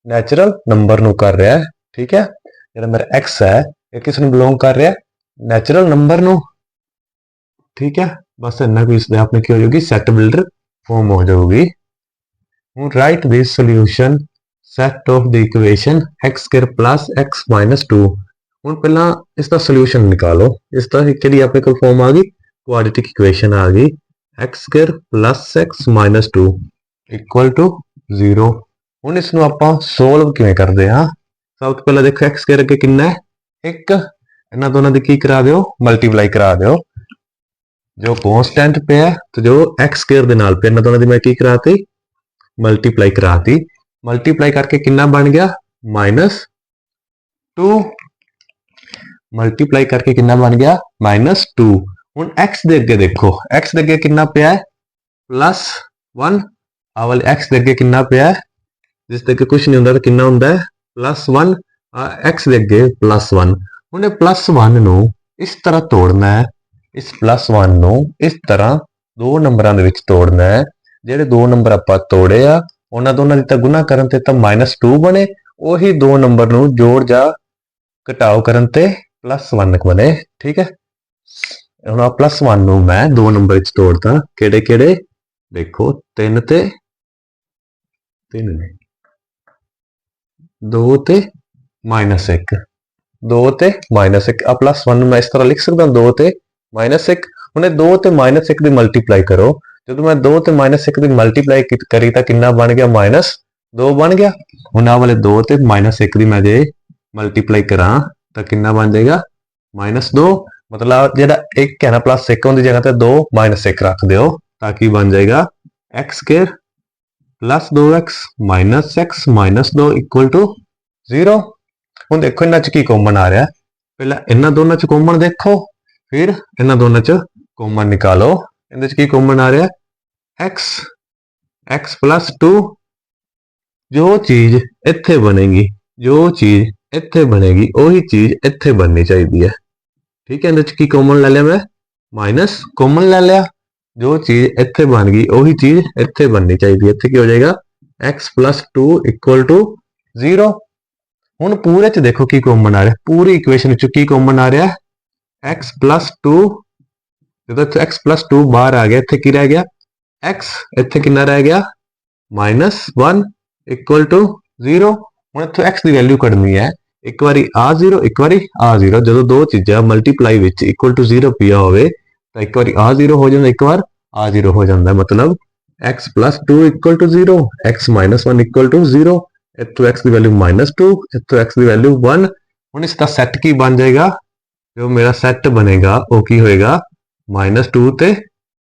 ਨੈਚੁਰਲ ਨੰਬਰ ਨੂੰ ਕਰ ਰਿਹਾ ਹੈ, ਠੀਕ ਹੈ। ਜਿਹੜਾ ਮੇਰਾ x ਹੈ ਇਹ ਕਿਸ ਨੂੰ ਬਿਲੋਂਗ ਕਰ ਰਿਹਾ ਨੈਚੁਰਲ ਨੰਬਰ ਨੂੰ, ਠੀਕ ਹੈ। ਬਸ ਇੰਨਾ ਕੁ ਇਸਦੇ ਆਪਣੇ ਕੀ ਹੋ ਜਾਊਗੀ ਸੈੱਟ ਬਿਲਡਰ ਫਾਰਮ ਹੋ ਜਾਊਗੀ। ਹੁਣ right this solution set of the equation x square plus x minus 2। ਹੁਣ ਪਹਿਲਾਂ ਇਸ ਦਾ ਸੋਲੂਸ਼ਨ ਨਿਕਾਲੋ। ਇਸ ਦਾ ਕਿਹੜੀ ਆਪਣੇ ਕੋਲ ਫਾਰਮ ਆ ਗਈ ਕੁਆਡ੍ਰੈਟਿਕ ਇਕੁਏਸ਼ਨ ਆ ਗਈ x square plus x minus 2 equal to 0। ਹੁਣ ਇਸ ਨੂੰ ਆਪਾਂ ਸੋਲਵ ਕਿਵੇਂ ਕਰਦੇ ਹਾਂ? ਸਭ ਤੋਂ ਪਹਿਲਾਂ ਦੇਖੋ x ਸਕੁਅਰ ਅੱਗੇ ਕਿੰਨਾ ਹੈ 1। ਇਹਨਾਂ ਦੋਨਾਂ ਦੀ ਕੀ ਕਰਾ ਦਿਓ ਮਲਟੀਪਲਾਈ ਕਰਾ ਦਿਓ। ਜੋ ਕੌਨਸਟੈਂਟ ਪਿਆ ਤੇ ਜੋ x ਸਕੁਅਰ ਦੇ ਨਾਲ ਪਿਆ ਇਹਨਾਂ ਦੋਨਾਂ ਦੀ ਮੈਂ ਕੀ ਕਰਾਤੀ ਮਲਟੀਪਲਾਈ ਕਰਾਤੀ। ਮਲਟੀਪਲਾਈ ਕਰਕੇ ਕਿੰਨਾ ਬਣ ਗਿਆ -2। ਮਲਟੀਪਲਾਈ ਕਰਕੇ ਕਿੰਨਾ ਬਣ ਗਿਆ -2। ਹੁਣ x ਦੇ ਅੱਗੇ ਦੇਖੋ x ਦੇ ਅੱਗੇ ਕਿੰਨਾ ਪਿਆ ਹੈ +1। ਆ ਵਾਲੇ x ਦੇ ਅੱਗੇ ਕਿੰਨਾ ਪਿਆ ਹੈ ਜਿਸ ਦੇ ਅੱਗੇ ਕੁਝ ਨਹੀਂ ਹੁੰਦਾ ਤਾਂ ਕਿੰਨਾ ਹੁੰਦਾ ਹੈ +1। x ਦੇ ਅੱਗੇ +1। ਹੁਣ ਇਹ +1 ਨੂੰ ਇਸ ਤਰ੍ਹਾਂ ਤੋੜਨਾ ਹੈ। ਇਸ +1 ਨੂੰ ਇਸ ਤਰ੍ਹਾਂ ਦੋ ਨੰਬਰਾਂ ਦੇ ਵਿੱਚ ਤੋੜਨਾ ਹੈ। ਜਿਹੜੇ ਦੋ ਨੰਬਰ ਆਪਾਂ ਤੋੜੇ ਆ ਉਹਨਾਂ ਦੋਨਾਂ ਦੀ ਤਾਂ ਗੁਣਾ ਕਰਨ ਤੇ ਤਾਂ -2 ਬਣੇ। ਉਹੀ ਦੋ ਨੰਬਰ ਨੂੰ ਜੋੜ ਜਾਂ ਘਟਾਓ ਕਰਨ ਤੇ +1 ਬਣੇ, ਠੀਕ ਹੈ। ਹੁਣ ਆ +1 ਨੂੰ ਮੈਂ ਦੋ ਨੰਬਰ ਵਿੱਚ ਤੋੜਦਾ। ਕਿਹੜੇ ਕਿਹੜੇ ਦੇਖੋ 3 ਤੇ 3 ਨੇ 2 ਤੇ -1 2 ਤੇ -1 ਆ +1 ਨੂੰ ਮੈਂ ਇਸ ਤਰ੍ਹਾਂ ਲਿਖ ਸਕਦਾ 2 ਤੇ -1। ਹੁਣ ਇਹ 2 ਤੇ -1 ਦੀ ਮਲਟੀਪਲਾਈ ਕਰੋ। ਜਦੋਂ ਮੈਂ 2 ਤੇ -1 ਦੀ ਮਲਟੀਪਲਾਈ ਕਰੀ ਤਾਂ ਕਿੰਨਾ ਬਣ ਗਿਆ -2 ਬਣ ਗਿਆ। ਹੁਣ ਆ ਵਾਲੇ 2 ਤੇ -1 ਦੀ ਮੈਂ ਜੇ ਮਲਟੀਪਲਾਈ ਕਰਾਂ ਤਾਂ ਕਿੰਨਾ ਬਣ ਜਾਏਗਾ -2। ਮਤਲਬ ਜਿਹੜਾ 1 ਹੈ ਨਾ +1 ਦੀ ਜਗ੍ਹਾ ਤੇ 2 -1 ਰੱਖ ਦਿਓ ਤਾਂ ਕੀ ਬਣ ਜਾਏਗਾ x square plus 2x minus 2 equal to 0। ਹੁਣ ਦੇਖੋ ਇਹਨਾਂ ਚ ਕੀ ਕਾਮਨ ਆ ਰਿਹਾ। ਪਹਿਲਾਂ ਇਹਨਾਂ ਦੋਨਾਂ ਚ ਕਾਮਨ ਦੇਖੋ ਫਿਰ ਇਹਨਾਂ ਦੋਨਾਂ ਚ ਕਾਮਨ ਨਿਕਾਲੋ। ਇਹਦੇ ਚ ਕੀ ਕਾਮਨ ਆ ਰਿਹਾ x ਪਲੱਸ 2। ਜੋ ਚੀਜ਼ ਇੱਥੇ ਬਣੇਗੀ ਉਹੀ ਚੀਜ਼ ਇੱਥੇ ਬਣਨੀ ਚਾਹੀਦੀ ਹੈ, ਠੀਕ ਹੈ। ਇਹਦੇ ਚ ਕੀ ਕਾਮਨ ਲੈ ਲਿਆ ਮੈਂ ਮਾਈਨਸ ਕਾਮਨ ਲੈ ਲਿਆ। ਜੋ ਚੀਜ਼ ਇੱਥੇ ਬਣ ਗਈ ਉਹੀ ਚੀਜ਼ ਇੱਥੇ ਬਣਨੀ ਚਾਹੀਦੀ ਹੈ। ਇੱਥੇ ਕੀ ਹੋ ਜਾਏਗਾ x ਪਲੱਸ 2 ਇਕੁਅਲ ਟੂ 0। ਹੁਣ ਪੂਰੇ ਚ ਦੇਖੋ ਕੀ ਕਾਮਨ ਆ ਰਿਹਾ। ਪੂਰੀ ਇਕੁਏਸ਼ਨ ਵਿੱਚ ਕੀ ਕਾਮਨ ਆ ਰਿਹਾ x ਪਲੱਸ 2। ਜਦੋਂ ਇੱਥੇ x ਪਲੱਸ 2 ਬਾਹਰ ਆ ਗਿਆ ਇੱਥੇ ਕੀ ਰਹਿ ਗਿਆ x। ਇੱਥੇ ਕਿੰਨਾ ਰਹਿ ਗਿਆ -1 ਇਕੁਅਲ ਟੂ 0। ਹੁਣ ਇੱਥੋਂ x ਦੀ ਵੈਲਿਊ ਕੱਢਣੀ ਹੈ। ਇੱਕ ਵਾਰੀ ਆ 0 ਇੱਕ ਵਾਰੀ ਆ 0। ਜਦੋਂ ਦੋ ਚੀਜ਼ਾਂ ਮਲਟੀਪਲਾਈ ਵਿੱਚ ਇਕੁਅਲ ਟੂ 0 ਪਿਆ ਹੋਵੇ ਤਾਂ ਇੱਕ ਵਾਰੀ ਆ 0 ਹੋ ਜਾਂਦਾ ਇੱਕ ਵਾਰ ਆ 0 ਹੋ ਜਾਂਦਾ। ਮਤਲਬ x plus 2 equal to 0 x minus 1 equal to 0। ਇੱਥੋਂ x ਦੀ ਵੈਲਿਊ -2 ਇੱਥੋਂ x ਦੀ ਵੈਲਿਊ 1। ਹੁਣ ਇਸ ਦਾ ਸੈੱਟ ਕੀ ਬਣ ਜਾਏਗਾ ਜੋ ਮੇਰਾ ਸੈੱਟ ਬਣੇਗਾ ਉਹ ਕੀ ਹੋਏਗਾ -2 ਤੇ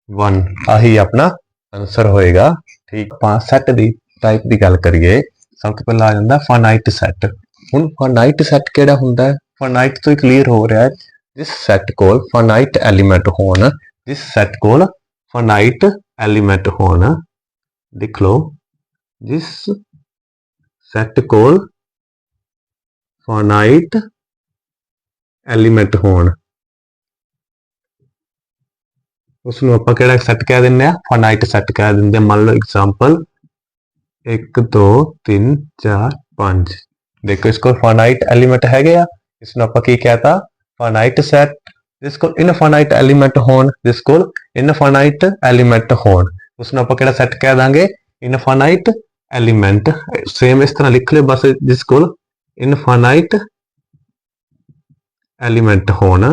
1। ਆਹੀ ਆਪਣਾ ਆਨਸਰ ਹੋਏਗਾ, ਠੀਕ। ਆਪਾਂ ਸੈੱਟ ਦੀ ਟਾਈਪ ਦੀ ਗੱਲ ਕਰੀਏ ਸਭ ਤੋਂ ਪਹਿਲਾਂ ਆ ਜਾਂਦਾ ਫਾਈਨਾਈਟ ਸੈੱਟ। ਹੁਣ ਫਾਈਨਾਈਟ ਸੈੱਟ ਕਿਹੜਾ ਹੁੰਦਾ ਹੈ? ਫਾਈਨਾਈਟ ਤੋਂ ਹੀ ਕਲੀਅਰ ਹੋ ਰਿਹਾ ਹੈ ਜਿਸ ਸੈੱਟ ਕੋਲ ਫਾਈਨਾਈਟ ਐਲੀਮੈਂਟ ਹੋਣ। ਜਿਸ ਸੈੱਟ ਕੋਲ ਫਾਈਨਾਈਟ ਐਲੀਮੈਂਟ ਹੋਣ ਲਿਖ ਲਓ। ਜਿਸ ਸੈੱਟ ਕੋਲ ਫਾਈਨਾਈਟ ਐਲੀਮੈਂਟ ਹੋਣ ਉਸ ਨੂੰ ਆਪਾਂ ਕਿਹੜਾ ਸੈੱਟ ਕਹਿ ਦਿੰਦੇ ਆ ਫਾਈਨਾਈਟ ਸੈੱਟ ਕਹਿ ਦਿੰਦੇ ਆ। ਮੰਨ ਲਓ ਐਗਜ਼ਾਮਪਲ 1 2 3 4 5। ਦੇਖੋ ਇਸ ਕੋਲ ਫਾਈਨਾਈਟ ਐਲੀਮੈਂਟ ਹੈਗੇ ਆ। ਇਸ ਨੂੰ ਆਪਾਂ ਕੀ ਕਹਿਤਾ, ਫਾਈਨਾਈਟ ਸੈਟ। ਜਿਸ ਕੋਲ ਇਨਫਾਈਨਾਈਟ ਐਲੀਮੈਂਟ ਹੋਣ, ਜਿਸ ਕੋਲ ਇਨਫਾਈਨਾਈਟ ਐਲੀਮੈਂਟ ਹੋਣ, ਉਸ ਨੂੰ ਆਪਾਂ ਕਿਹੜਾ ਸੈੱਟ ਕਹਿ ਦਾਂਗੇ, ਇਨਫਾਈਨਾਈਟ ਐਲੀਮੈਂਟ। ਸੇਮ ਇਸ ਤਰ੍ਹਾਂ ਲਿਖ ਲਿਓ ਬਸ, ਜਿਸ ਕੋਲ ਇਨਫਾਈਨਾਈਟ ਐਲੀਮੈਂਟ ਹੋਣ।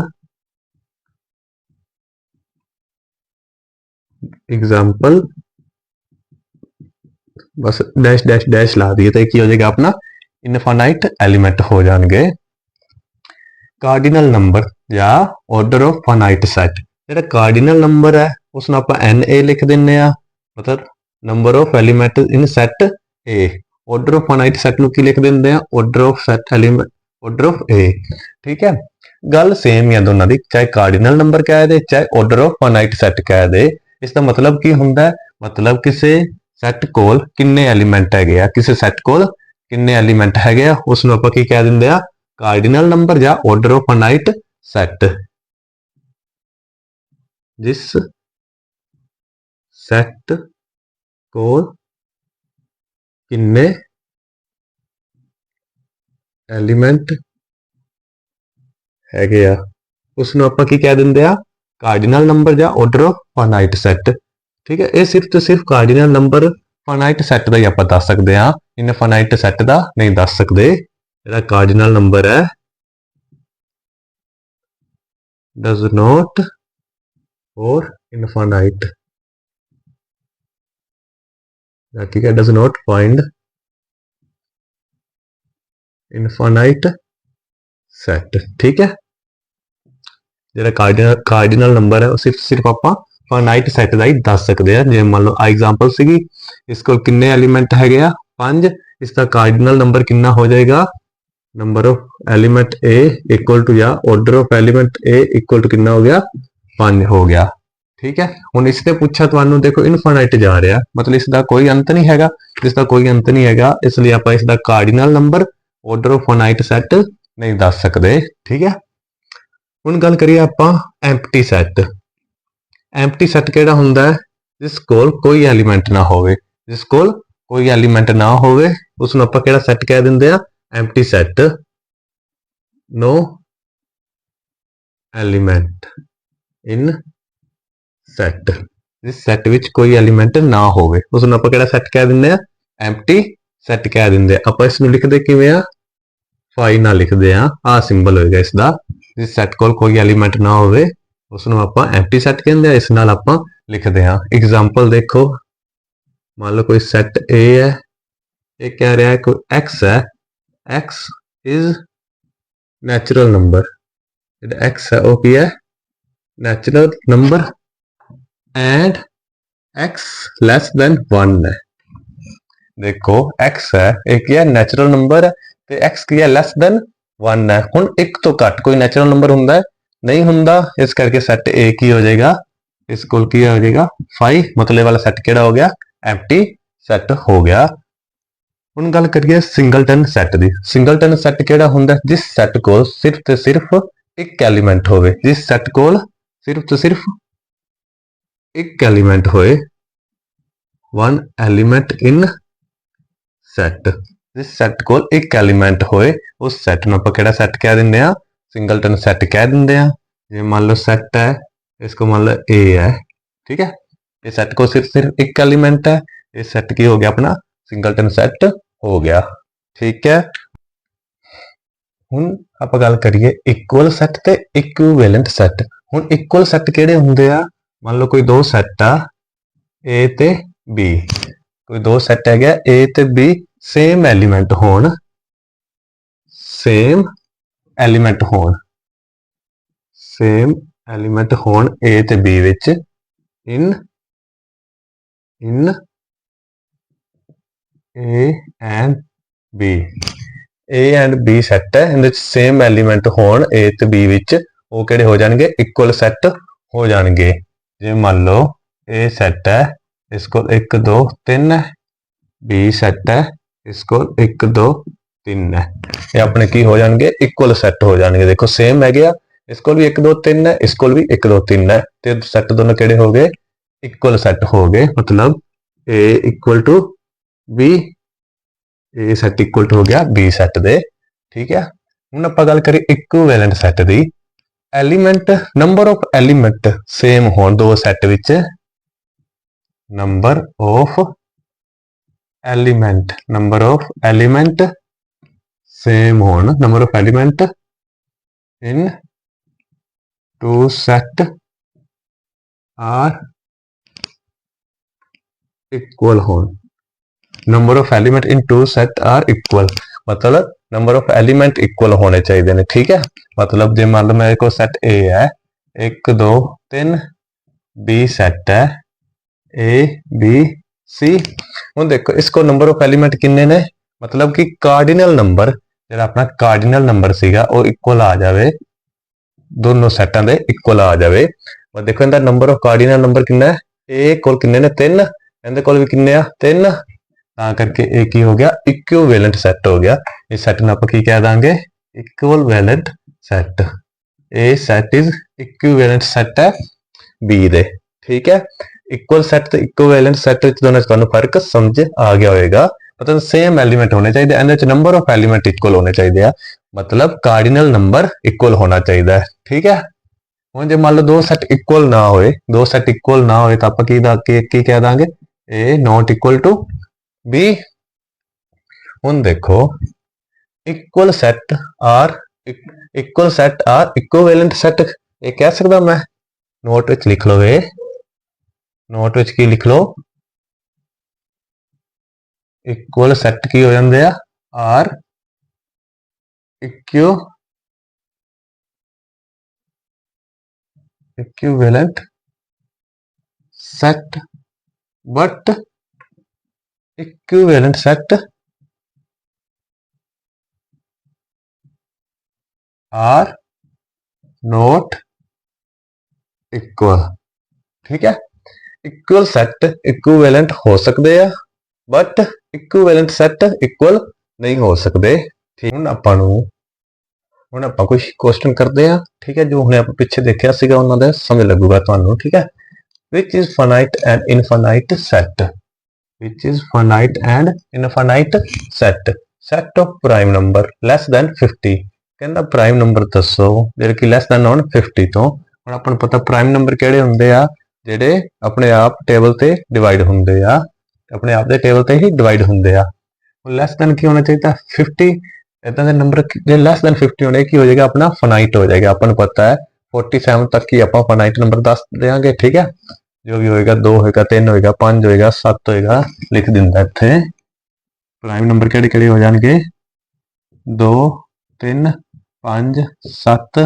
एग्जाम्पल बस डैश डैश डैश ला दिए तो की हो जाएगा अपना इनफाइनाइट एलिमेंट हो जाएंगे। कार्डिनल नंबर या ऑर्डर ऑफ फाइनाइट सैट, जो कार्डिनल नंबर है उसमें आप एन ए लिख दें, मतलब number of element in set A. Order of finite set ਨੂੰ ਕੀ ਲਿਖ ਦਿੰਦੇ ਆ, order of set element, order of A. ठीक है, गल सेम ही है दोनों की, चाहे कार्डिनल नंबर कह दे चाहे ऑर्डर ऑफ फाइनाइट सैट कह दे। इसका मतलब की हुंदा है, मतलब किसी सैट कोल किन्ने एलीमेंट हैगे आ, किसी सैट कोल किन्ने एलीमेंट हैगे आ, उसनूं आपां की कह दिंदे आ, कार्डिनल नंबर या ऑर्डर ऑफ फाइनाइट सैट। जिस सैट कोल किन्ने एलीमेंट हैगे आ, उसनूं आपां की कह दिंदे आ, कार्डिनल नंबर या ऑर्डर ऑफ फाइनाइट सैट। ठीक है, ये सिर्फ तो सिर्फ कार्डिनल नंबर फाइनाइट सैट का ही आप दस सकते हैं, इनफाइनाइट सैट का नहीं दस सकते। जो कार्डिनल नंबर है डज नॉट और इनफाइनाइट, ठीक है, does not find infinite set. ठीक है, जो कार्डिनल नंबर है वो सिर्फ सिर्फ आप फाइनाइट सैट का ही दस सकते हैं। जिवें मान लो आ एग्जाम्पल सी, इसको किन्ने एलीमेंट है 5, इसका कार्डिनल नंबर कितना हो जाएगा, number of element A equal to या order of element A equal to कितना हो गया, 5 हो गया। ठीक है, हुण इसने पूछा तुहानू, देखो इनफाइनाइट जा रहा, मतलब इसका कोई अंत नहीं हैगा, इसका कोई अंत नहीं हैगा, इसलिए आप इसका cardinal number order of finite set नहीं दस सकते। ठीक है, हुण गल करिए आपां एम्प्टी सैट। एम्प्टी सैट किहड़ा हुंदा है, जिस कोल कोई एलीमेंट ना होवे, जिस कोल कोई एलीमेंट ना होवे उसनूं आपां किहड़ा सैट कह दिंदे आ, एम्प्टी सैट। नो एलीमेंट इन सैट, जिस सैट विच कोई एलीमेंट ना होवे उसनूं आपां किहड़ा सैट कह दिंदे आ, एम्प्टी सैट कह दिंदे आ। आपां इसनूं लिखदे किवें आ, फाई ना लिखदे आ सिंबल होएगा इसदा, जिस सैट कोल कोई एलीमेंट ना होवे उसनूं आपां एम्प्टी सैट कहंदे आ, इस नाल आपां लिखदे आ। एग्जाम्पल देखो, मान लो कोई सैट ए है, ये कह रहा है कोई एक्स है, x is natural number, x है वो की है, natural number and x less than 1 है। देखो एक्स है, एक है नैचुरल नंबर है, तो एक्स की है लैस देन 1 है। हुण एक तो घट कोई नैचुरल नंबर हुंदा है नहीं हुंदा, इस करके सैट ए की हो जाएगा, इस कोल की हो जाएगा 5, मतलब वाला सैट किहड़ा हो गया, एम्प्टी सैट हो गया। हुण गल करिए सिंगलटन सैट दी। सिंगलटन सैट किहड़ा हुंदा, जिस सैट कोल सिर्फ ते सिर्फ एक एलीमेंट होवे, जिस सैट कोल सिर्फ ते सिर्फ एक एलीमेंट होए, 1 एलीमेंट इन सैट, जिस सैट कोल एक एलीमेंट होए उस सैट नूं आपां किहड़ा सैट कह दिंदे आ, सिंगलटन सैट कह दिंदे आ। जे मान लो सैट है, इसको मान लो ए है, ठीक है, ये सैट को सिर्फ सिर्फ एक एलिमेंट है, ये सैट की हो गया अपना सिंगलटन सैट हो गया। ठीक है, हुण आपां गल करिए इक्वल सैट ते इक्विवेलेंट सैट। हुण इक्वल सैट किहड़े हुंदे आ, मान लो कोई दो सैट आ ए ते बी, कोई दो सैट है गया ए ते बी, सेम एलीमेंट होण, सेम एलीमेंट होण, सेम एलीमेंट होण ए ते बी विच, in in A and B, A and B set है, इहदे विच सेम एलीमेंट होण ए ते बी विच, वो किहड़े हो जाणगे, इक्वल सैट हो जाणगे। जिवें मान लो ए सैट है, इसको 1 2 3 है, बी सैट है, इसको 1 2 3 है, ये अपने की हो जाएंगे, इक्वल सैट हो जाएंगे। देखो सेम है गया, इसको भी 1 2 3 है, इसको भी 1 2 3 है, तो सैट दोनों केड़े हो गए, इक्वल सैट हो गए, मतलब A equal to B, A set equal to हो गया बी सैट दे। ठीक है, ਹੁਣ ਆਪਾਂ ਗੱਲ ਕਰੀਏ ਇਕੁਇਵੈਲੈਂਟ ਸੈੱਟ ਦੀ। Element number of element same ਹੋਣ ਦੋ ਸੈੱਟ ਵਿੱਚ, ਨੰਬਰ ਆਫ ਐਲੀਮੈਂਟ ਸੇਮ ਹੋਣ, number of element in two set are equal होन। Number of element in two set are equal, मतलब नंबर ऑफ एलिमेंट इक्वल होने चाहिए ने। ठीक है, मतलब जे मान लो मेरे को सेट ए है 1 2 3, बी सेट है ए बी सी। हुण देखो इसको नंबर ऑफ एलिमेंट किन्ने ने, मतलब कि कार्डिनल नंबर जो अपना कार्डिनल नंबर सीगा वो इक्वल आ जाए, दोनों सैटां दे इक्वल आ जाए। और देखो इनका नंबर ऑफ कार्डिनल नंबर किन्ना है, ए कोल किन्ने ने 3, ਇਹਦੇ ਕੋਲ ਵੀ ਕਿੰਨੇ ਆ 3, ਤਾਂ ਕਰਕੇ ਇਹ ਕੀ ਹੋ ਗਿਆ ਇਕੁਇਵੈਲੈਂਟ ਸੈੱਟ ਹੋ ਗਿਆ। ਇਸ ਸੈੱਟ ਨੂੰ ਆਪਾਂ ਕੀ ਕਹਿ ਦਾਂਗੇ ਇਕੁਇਵੈਲੈਂਟ ਸੈੱਟ। ਇਹ ਸੈੱਟ ਇਜ਼ ਇਕੁਇਵੈਲੈਂਟ ਸੈੱਟ ਹੈ ਬੀ ਦੇ। ਠੀਕ ਹੈ, ਇਕੁਅਲ ਸੈੱਟ ਤੇ ਇਕੁਇਵੈਲੈਂਟ ਸੈੱਟ ਵਿੱਚ ਦੋਨਾਂ 'ਚ ਤੁਹਾਨੂੰ ਫਰਕ ਸਮਝ ਆ ਗਿਆ ਹੋਵੇਗਾ। ਮਤਲਬ ਸੇਮ ਐਲੀਮੈਂਟ ਹੋਣੇ ਚਾਹੀਦੇ, ਇਹਦੇ ਵਿੱਚ ਨੰਬਰ ਆਫ ਐਲੀਮੈਂਟ ਇਕੁਅਲ ਹੋਣੇ ਚਾਹੀਦੇ ਆ, ਮਤਲਬ ਕਾਰਡੀਨਲ ਨੰਬਰ ਇਕੁਅਲ ਹੋਣਾ ਚਾਹੀਦਾ ਹੈ। ਠੀਕ ਹੈ, ਹੁਣ ਜੇ ਮੰਨ ਲਓ ਦੋ ਸੈੱਟ ਇਕੁਅਲ ਨਾ ਹੋਏ, ਤਾਂ ਆਪਾਂ ਕੀ ਕਹਿ ਦਾਂਗੇ A not equal to B। ਹੁਣ ਦੇਖੋ equal set R equivalent set, ਇਹ ਕਹਿ ਸਕਦਾ ਮੈਂ, ਨੋਟ ਵਿੱਚ ਲਿਖ ਲਓ, ਇਹ ਨੋਟ ਵਿੱਚ ਕੀ ਲਿਖ ਲਓ, ਇਕੁਅਲ ਸੈੱਟ ਕੀ ਹੋ ਜਾਂਦੇ ਆ are equivalent set, but equivalent set are not equal। ठीक है, इक्वल सेट इक्विवेलेंट हो सकते हैं बट इक्विवेलेंट सेट इक्वल नहीं हो सकते। ठीक, हुण आपां कुछ क्वेश्चन करते हैं। ठीक है, जो हुणे आपां पिछे देखिया सीगा उन्हां दा समझ लगूगा तुहानूं। ठीक है, which is finite and infinite set, set of prime number less than 50। कहना प्राइम नंबर दसो ਜਿਹੜੇ ਕਿ ਲੈਸ ਦੈਨ ਹੋਣ 50 ਤੋਂ। ਹੁਣ ਆਪਾਂ ਨੂੰ ਪਤਾ ਪ੍ਰਾਈਮ ਨੰਬਰ ਕਿਹੜੇ ਹੁੰਦੇ ਆ, ਜਿਹੜੇ ਆਪਣੇ ਆਪ ਟੇਬਲ ਤੇ ਡਿਵਾਈਡ ਹੁੰਦੇ ਆ, ਆਪਣੇ ਆਪ ਦੇ ਟੇਬਲ ਤੇ ਹੀ ਡਿਵਾਈਡ ਹੁੰਦੇ ਆ। ਹੁਣ ਲੈਸ ਦੈਨ ਕੀ ਹੋਣਾ ਚਾਹੀਦਾ 50। ਇਦਾਂ ਦੇ ਨੰਬਰ ਜੇ ਲੈਸ ਦੈਨ 50 ਹੋਣੇ ਕੀ ਹੋ ਜਾਏਗਾ, ਆਪਣਾ ਫਾਈਨਾਈਟ ਹੋ ਜਾਏਗਾ। ਆਪਾਂ ਨੂੰ ਪਤਾ ਹੈ 47 ਤੱਕ ਹੀ ਆਪਾਂ ਫਾਈਨਾਈਟ ਨੰਬਰ ਦੱਸ ਦੇਵਾਂਗੇ। ਠੀਕ ਹੈ, जो भी होएगा 2 होएगा 3 होएगा 5 होएगा 7 होएगा लिख दिंदा इत्थे। प्राइम नंबर किहड़े किहड़े हो जाणगे 2 3 5 7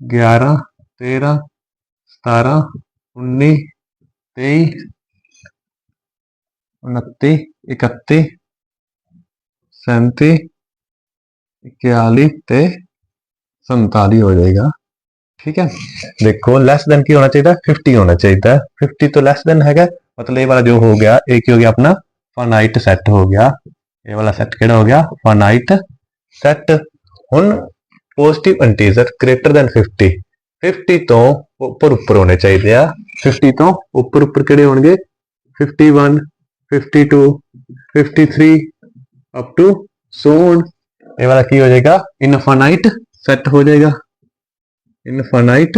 11 13 17 19 23 29 31 37 41 ਤੇ 47 हो जाएगा। ठीक है, देखो लेस देन की होना चाहिए 50 होना चाहिए, 50 तो लेस देन है, मतलब ये वाला जो हो गया एक हो गया अपना फाइनाइट सेट हो गया। ये वाला सेट केड़ा हो गया फाइनाइट सेट। हुन पॉजिटिव इंटीजर ग्रेटर देन 50 तो ऊपर होने चाहिए। 50 तो ऊपर केड़े होंगे 51 52 53 अप टू सो ऑन। ये वाला की हो जाएगा इनफाइनाइट सेट हो जाएगा, infinite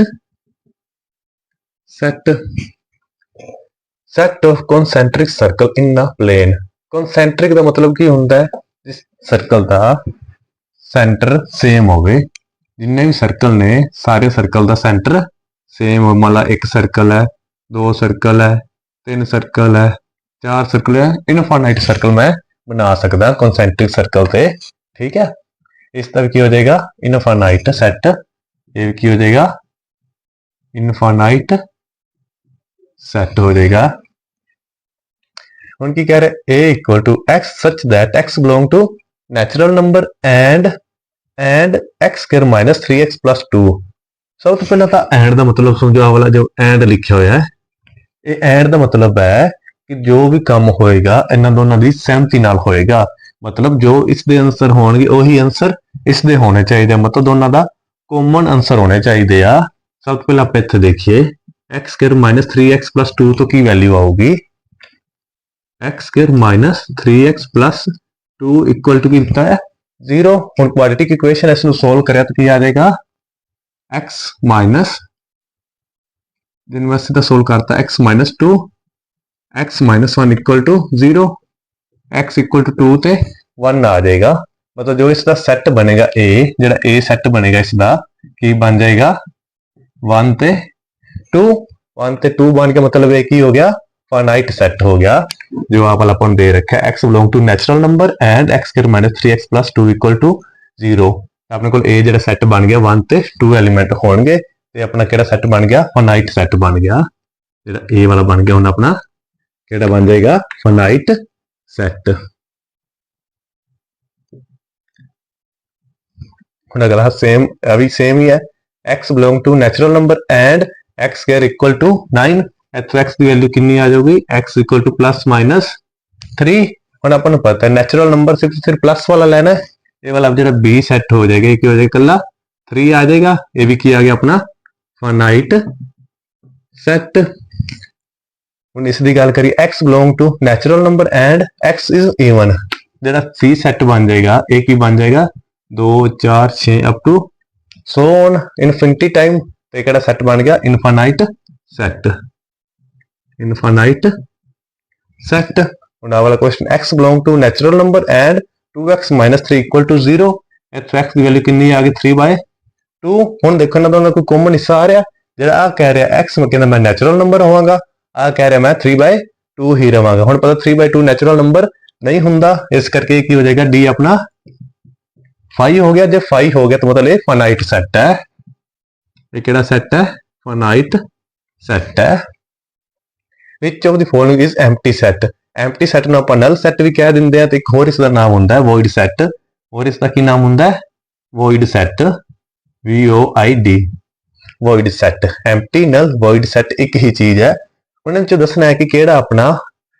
set of concentric circle in a plane. Concentric का मतलब की होता है जिस सर्कल का सेंटर सेम होवे, जिन्ने भी सर्कल ने सारे सर्कल का सेंटर सेम हो। मान ला एक सर्कल है 2 सर्कल है 3 सर्कल है 4 सर्कल है, इनफाइनाइट सर्कल मैं बना सकता कॉन्सेंट्रिक सर्कल से। ठीक है, इस तरह की हो जाएगा इनफाइनाइट सेट, ये की हो जाएगा इनफाइनाइट सेट हो जाएगा। उनकी कह रहे a equal to x such that x belong to natural number and x square minus 3x plus 2। सब तो पहले तो एंड का मतलब समझो, वाला जो एंड लिखा हुआ है ये एंड का मतलब है कि जो भी काम होएगा इन्हां दोनों की सहमति नाल होएगा, मतलब जो इसके आंसर होणगे वही आंसर इसके होने चाहिए, मतलब दोनों का कॉमन आंसर होने चाहिए आ। सब तो पहले आप इत्थे देखिए x square minus 3x plus 2 तो की वैल्यू आऊगी X square minus 3x plus 2 equal to की दिता है 0। ਹੁਣ ਕੁਆਡ੍ਰੇਟਿਕ ਇਕੁਏਸ਼ਨ ਇਸ ਨੂੰ ਸੋਲਵ ਕਰਿਆ ਤਾਂ ਕੀ ਆ ਜਾਏਗਾ x ਮਾਈਨਸ, ਜਿਹਨੂੰ ਮੈਂ ਸਿੱਧਾ ਸੋਲਵ ਕਰਤਾ x minus 2 x minus 1 equal to 0, x equal to 2 ਤੇ 1 ਆ ਜਾਏਗਾ। ਮਤਲਬ ਜੋ ਇਸ ਦਾ ਸੈੱਟ ਬਣੇਗਾ a, ਜਿਹੜਾ a ਸੈੱਟ ਬਣੇਗਾ ਇਸ ਦਾ ਕੀ ਬਣ ਜਾਏਗਾ 1 ਤੇ 2, 1 ਤੇ 2 ਬਣ ਕੇ ਮਤਲਬ ਇਹ ਕੀ ਹੋ ਗਿਆ फाइनाइट सेट हो गया। जो आप वाला अपन दे रखा है x belong to natural number and x square minus 3x plus 2 equal to 0। अपने को ए जो सैट बन गया 1 ते 2 एलिमेंट होंगे ते अपना केड़ा सैट बन गया फाइनाइट सैट बन गया। जो ए वाला बन गया हुण अपना केड़ा बन जाएगा फाइनाइट सैट। हुण अगला सेम अभी सेम ही है x belong to natural number and x square equal to 9। इत्थों x की वैल्यू कितनी आ जाएगी x equal to plus minus 3। हम अपन पता है नैचुरल नंबर सिर्फ प्लस वाला लेना है, ये वाला जो बी सैट हो जाएगा ये हो जाएगा कला 3 आ जाएगा। ये भी किया गया अपना फाइनाइट सैट। हम इसकी गल करिए x belong to natural number and x is even, जो सी सैट बन जाएगा ये की बन जाएगा 2 4 6 up to so on infinity time. तो ये सैट बन गया इनफाइनाइट सैट, इनफाइनाइट सेट। वाला question x belong to natural number and 2x minus 3 equal to 0। इत्थों x की वैल्यू कितनी आ गई 3/2। हुण देखो ना दोनों कोई कॉमन हिस्सा आ रहा, जिहड़ा आ कह रहा x में कहना मैं नैचुरल नंबर होवांगा, आ कह रहा मैं 3/2 ही रहांगा। हुण पता 3/2 नैचुरल नंबर नहीं हुंदा, इस करके की हो जाएगा डी अपना 5 हो गया। जब 5 हो गया तो मतलब ये फाइनाइट सैट है। ये किहड़ा सैट है फाइनाइट सैट है। Which of the following is empty set? Empty set ਨੂੰ ਆਪਾਂ null set ਵੀ ਕਹਿ ਦਿੰਦੇ ਆ ਤੇ ਇੱਕ ਹੋਰ ਇਸ ਦਾ ਨਾਮ ਹੁੰਦਾ ਹੈ void set। ਹੋਰ ਇਸ ਦਾ ਕੀ ਨਾਮ ਹੁੰਦਾ ਹੈ void set, VOID, void set। empty null void set ਇੱਕ ਹੀ ਚੀਜ਼ ਹੈ। ਉਹਨਾਂ ਵਿੱਚ ਦੱਸਣਾ ਹੈ ਕਿ ਕਿਹੜਾ ਆਪਣਾ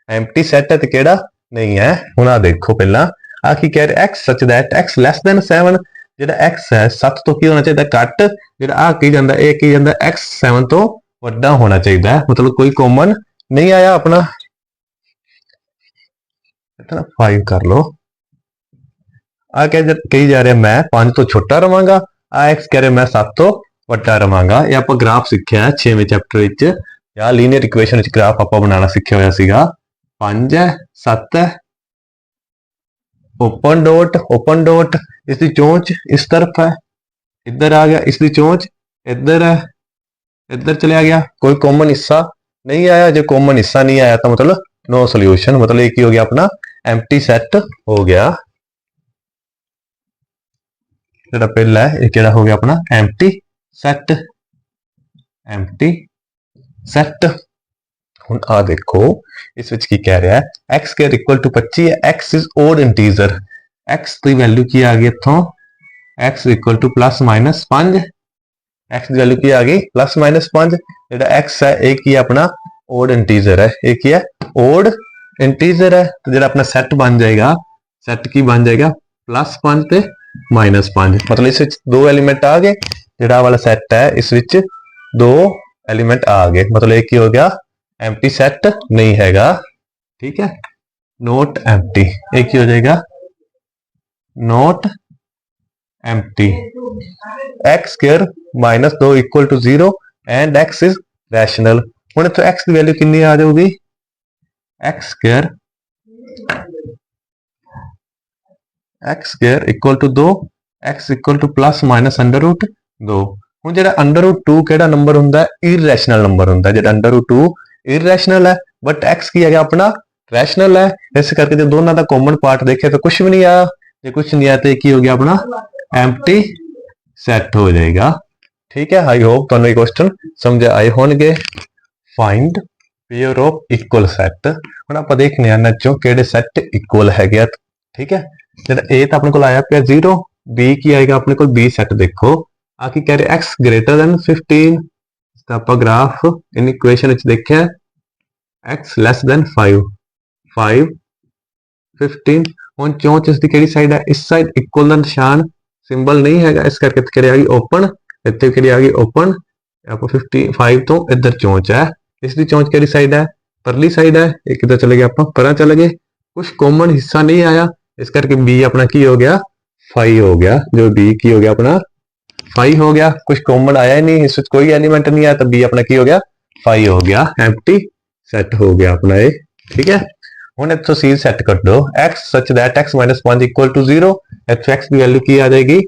empty set ਹੈ ਤੇ ਕਿਹੜਾ ਨਹੀਂ ਹੈ। ਹੁਣ ਆ ਦੇਖੋ ਪਹਿਲਾਂ ਆ ਕੀ ਕਹਿ ਰਿਹਾ x such that x less than 7। ਜਿਹੜਾ x ਹੈ 7 ਤੋਂ ਕੀ ਹੋਣਾ ਚਾਹੀਦਾ ਘੱਟ, ਜਿਹੜਾ ਆ ਕੀ ਜਾਂਦਾ ਇਹ ਕੀ ਜਾਂਦਾ x 7 ਤੋਂ ਵੱਡਾ ਹੋਣਾ ਚਾਹੀਦਾ ਹੈ। ਮਤਲਬ ਕੋਈ ਕਾਮਨ नहीं आया अपना, इतना 5 कर लो। आ कही जा रहा मैं 5 तो छोटा रवांगा, आ एक्स कह रहे मैं 7 तो वड्डा रवांगा। ये आप ग्राफ सीखिया 6वें चैप्टर विच या लीनियर इक्वेशन विच ग्राफ आप बनाना सीखिया होया सीगा। 5 है 7 है ओपन डॉट इसकी चोंच इस तरफ है, इधर आ गया इसकी चोंच इधर है, इधर चलिया गया, कोई कॉमन हिस्सा नहीं आया। जो कॉमन हिस्सा नहीं आया तो मतलब नो सॉल्यूशन, मतलब एक ही हो गया अपना एम्प्टी सेट हो गया। जो पहला है ये केड़ा हो गया अपना एम्प्टी सेट, एम्प्टी सेट। हुण आ देखो इस विच की कह रहा है x स्क्वायर इक्वल टू 25 है, x is odd integer, x की वैल्यू की आ गई इत्थों x equal to plus minus 5, x की वैल्यू की आ गई प्लस माइनस 5। जो x है एक ही अपना ओड इंटीजर है, एक ही है ओड इंटीजर है। तो जो अपना सैट बन जाएगा सैट की बन जाएगा प्लस 5 ते माइनस 5। मतलब इस विच 2 एलिमेंट आ गए, जो वाला सैट है इस विच 2 एलिमेंट आ गए, मतलब एक ही हो गया एम्प्टी सैट नहीं हैगा। ठीक है नॉट एम्प्टी, एक ही हो जाएगा not empty. x square minus 2 equal to 0 and x is rational. हुण इत्थों x की वैल्यू कितनी आ जाऊगी x square equal to 2, x equal to plus minus under root 2। हुण जिहड़ा अंडर रूट 2 किहड़ा नंबर हुंदा है इरैशनल नंबर हुंदा है। जिहड़ा अंडर रूट 2 इरैशनल है बट x की है अपना रैशनल है, इस करके जो दोनों का कॉमन पार्ट देखे तो कुछ भी नहीं आया। जो कुछ नहीं आया तो एक ही हो गया अपना एम्प्टी सैट हो जाएगा। ठीक है आई होप तुहानू ये क्वेश्चन समझ आए होंगे। Find pair of equal set. हुण आपां देखने आ चों किहड़े सैट इक्वल हैगे। ठीक है जिहड़ा ए तो अपने को आया पिया 0, बी की आएगा अपने को बी सैट। देखो आ की कह रहे x ग्रेटर दैन 15, तो आपां ग्राफ इन इक्वेशन विच देखिया x लैस दैन 5, 5 15। हुण चोंच इसकी किहड़ी साइड है इस साइड इक्वल दा निशान सिंबल नहीं है, इस करके किहड़ी आ गई ओपन, इत्थे किहड़ी आ गई ओपन। आप 55 तो इधर चोंच है, इसकी चोंच किहड़ी साइड है परली साइड है, एक किधर चले गए आप परा चले गए, कुछ कॉमन हिस्सा नहीं आया, इस करके बी अपना की हो गया 5 हो गया, जो बी की हो गया अपना 5 हो गया, कुछ कॉमन आया ही नहीं, इस कोई एलिमेंट नहीं आया, तो बी अपना की हो गया 5 हो गया, एम्प्टी सेट हो गया अपना ये। ठीक है, ਹੁਣ ਇੱਥੋਂ ਸੀ ਸੈੱਟ ਕਰ ਦੋ x such that x minus 5 equal to 0, ਇੱਥੋਂ x ਦੀ ਵੈਲਿਊ ਕੀ ਆ ਜਾਏਗੀ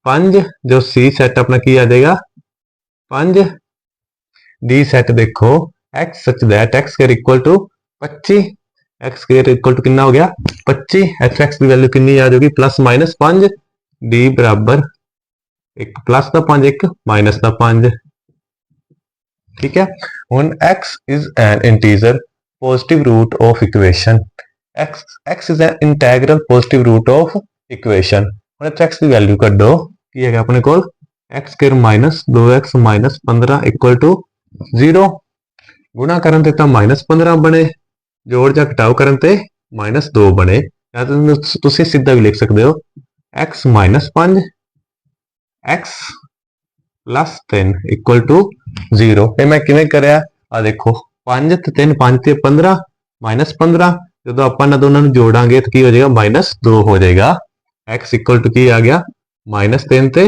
5, ਜੋ c ਸੈੱਟ ਆਪਣਾ ਕੀ ਆ ਜਾਏਗਾ 5, d ਸੈੱਟ ਦੇਖੋ x such that x square equal to 25, x square equal to ਕਿੰਨਾ ਹੋ ਗਿਆ 25, ਇੱਥੋਂ x ਦੀ ਵੈਲਿਊ ਕਿੰਨੀ ਆ ਜਾਊਗੀ ਪਲੱਸ ਮਾਈਨਸ 5, d ਬਰਾਬਰ ਇੱਕ ਪਲੱਸ ਦਾ 5 ਇੱਕ ਮਾਈਨਸ ਦਾ 5। ਠੀਕ ਹੈ, ਹੁਣ x is an integer positive root of equation, x is an integral positive root of equation। ਹੁਣ ਇੱਥੇ x ਦੀ ਵੈਲਿਊ ਕੱਢੋ, ਕੀ ਹੈਗਾ ਆਪਣੇ ਕੋਲ x square minus 2x minus 15 equal to 0, ਗੁਣਾ ਕਰਨ ਤੇ ਤਾਂ ਮਾਈਨਸ 15 ਬਣੇ, ਜੋੜ ਜਾਂ ਘਟਾਓ ਕਰਨ ਤੇ ਮਾਈਨਸ 2 ਬਣੇ, ਜਾਂ ਤੁਸੀਂ ਸਿੱਧਾ ਵੀ ਲਿਖ ਸਕਦੇ ਹੋ x minus 5 x plus 3 equal to 0। ਇਹ ਮੈਂ ਕਿਵੇਂ ਕਰਿਆ ਆ ਦੇਖੋ 5 ਤੇ 3 5 ਤੇ 15 ਮਾਈਨਸ 15, ਜਦੋਂ ਆਪਾਂ ਇਹਨਾਂ ਦੋਨਾਂ ਨੂੰ ਜੋੜਾਂਗੇ ਤਾਂ ਕੀ ਹੋ ਜਾਏਗਾ ਮਾਈਨਸ 2 ਹੋ ਜਾਏਗਾ, x ਇਕੁਅਲ ਟੂ ਕੀ ਆ ਗਿਆ ਮਾਈਨਸ 3 ਤੇ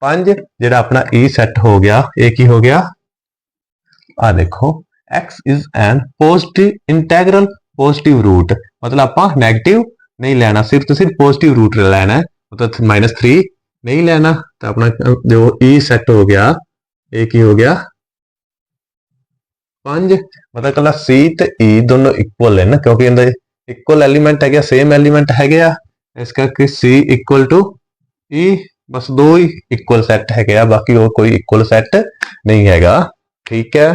5, ਜਿਹੜਾ ਆਪਣਾ e ਸੈੱਟ ਹੋ ਗਿਆ ਇਹ ਕੀ ਹੋ ਗਿਆ ਆ ਦੇਖੋ x is an positive integral positive root, मतलब ਆਪਾਂ 네ਗੇਟਿਵ नहीं लेना, सिर्फ तो सिर्फ पॉजिटिव रूट लेना है, मतलब माइनस 3 नहीं लेना, तो अपना जो ई सेट हो गया ये की हो गया 5, मतलब कला सी ते ई दोनों इक्वल है ना, क्योंकि इनके इक्वल एलिमेंट है, सेम एलिमेंट है, इस करके सी इक्वल टू ई, बस दो ही इक्वल सेट है, बाकी और कोई इक्वल सेट नहीं है। ठीक है।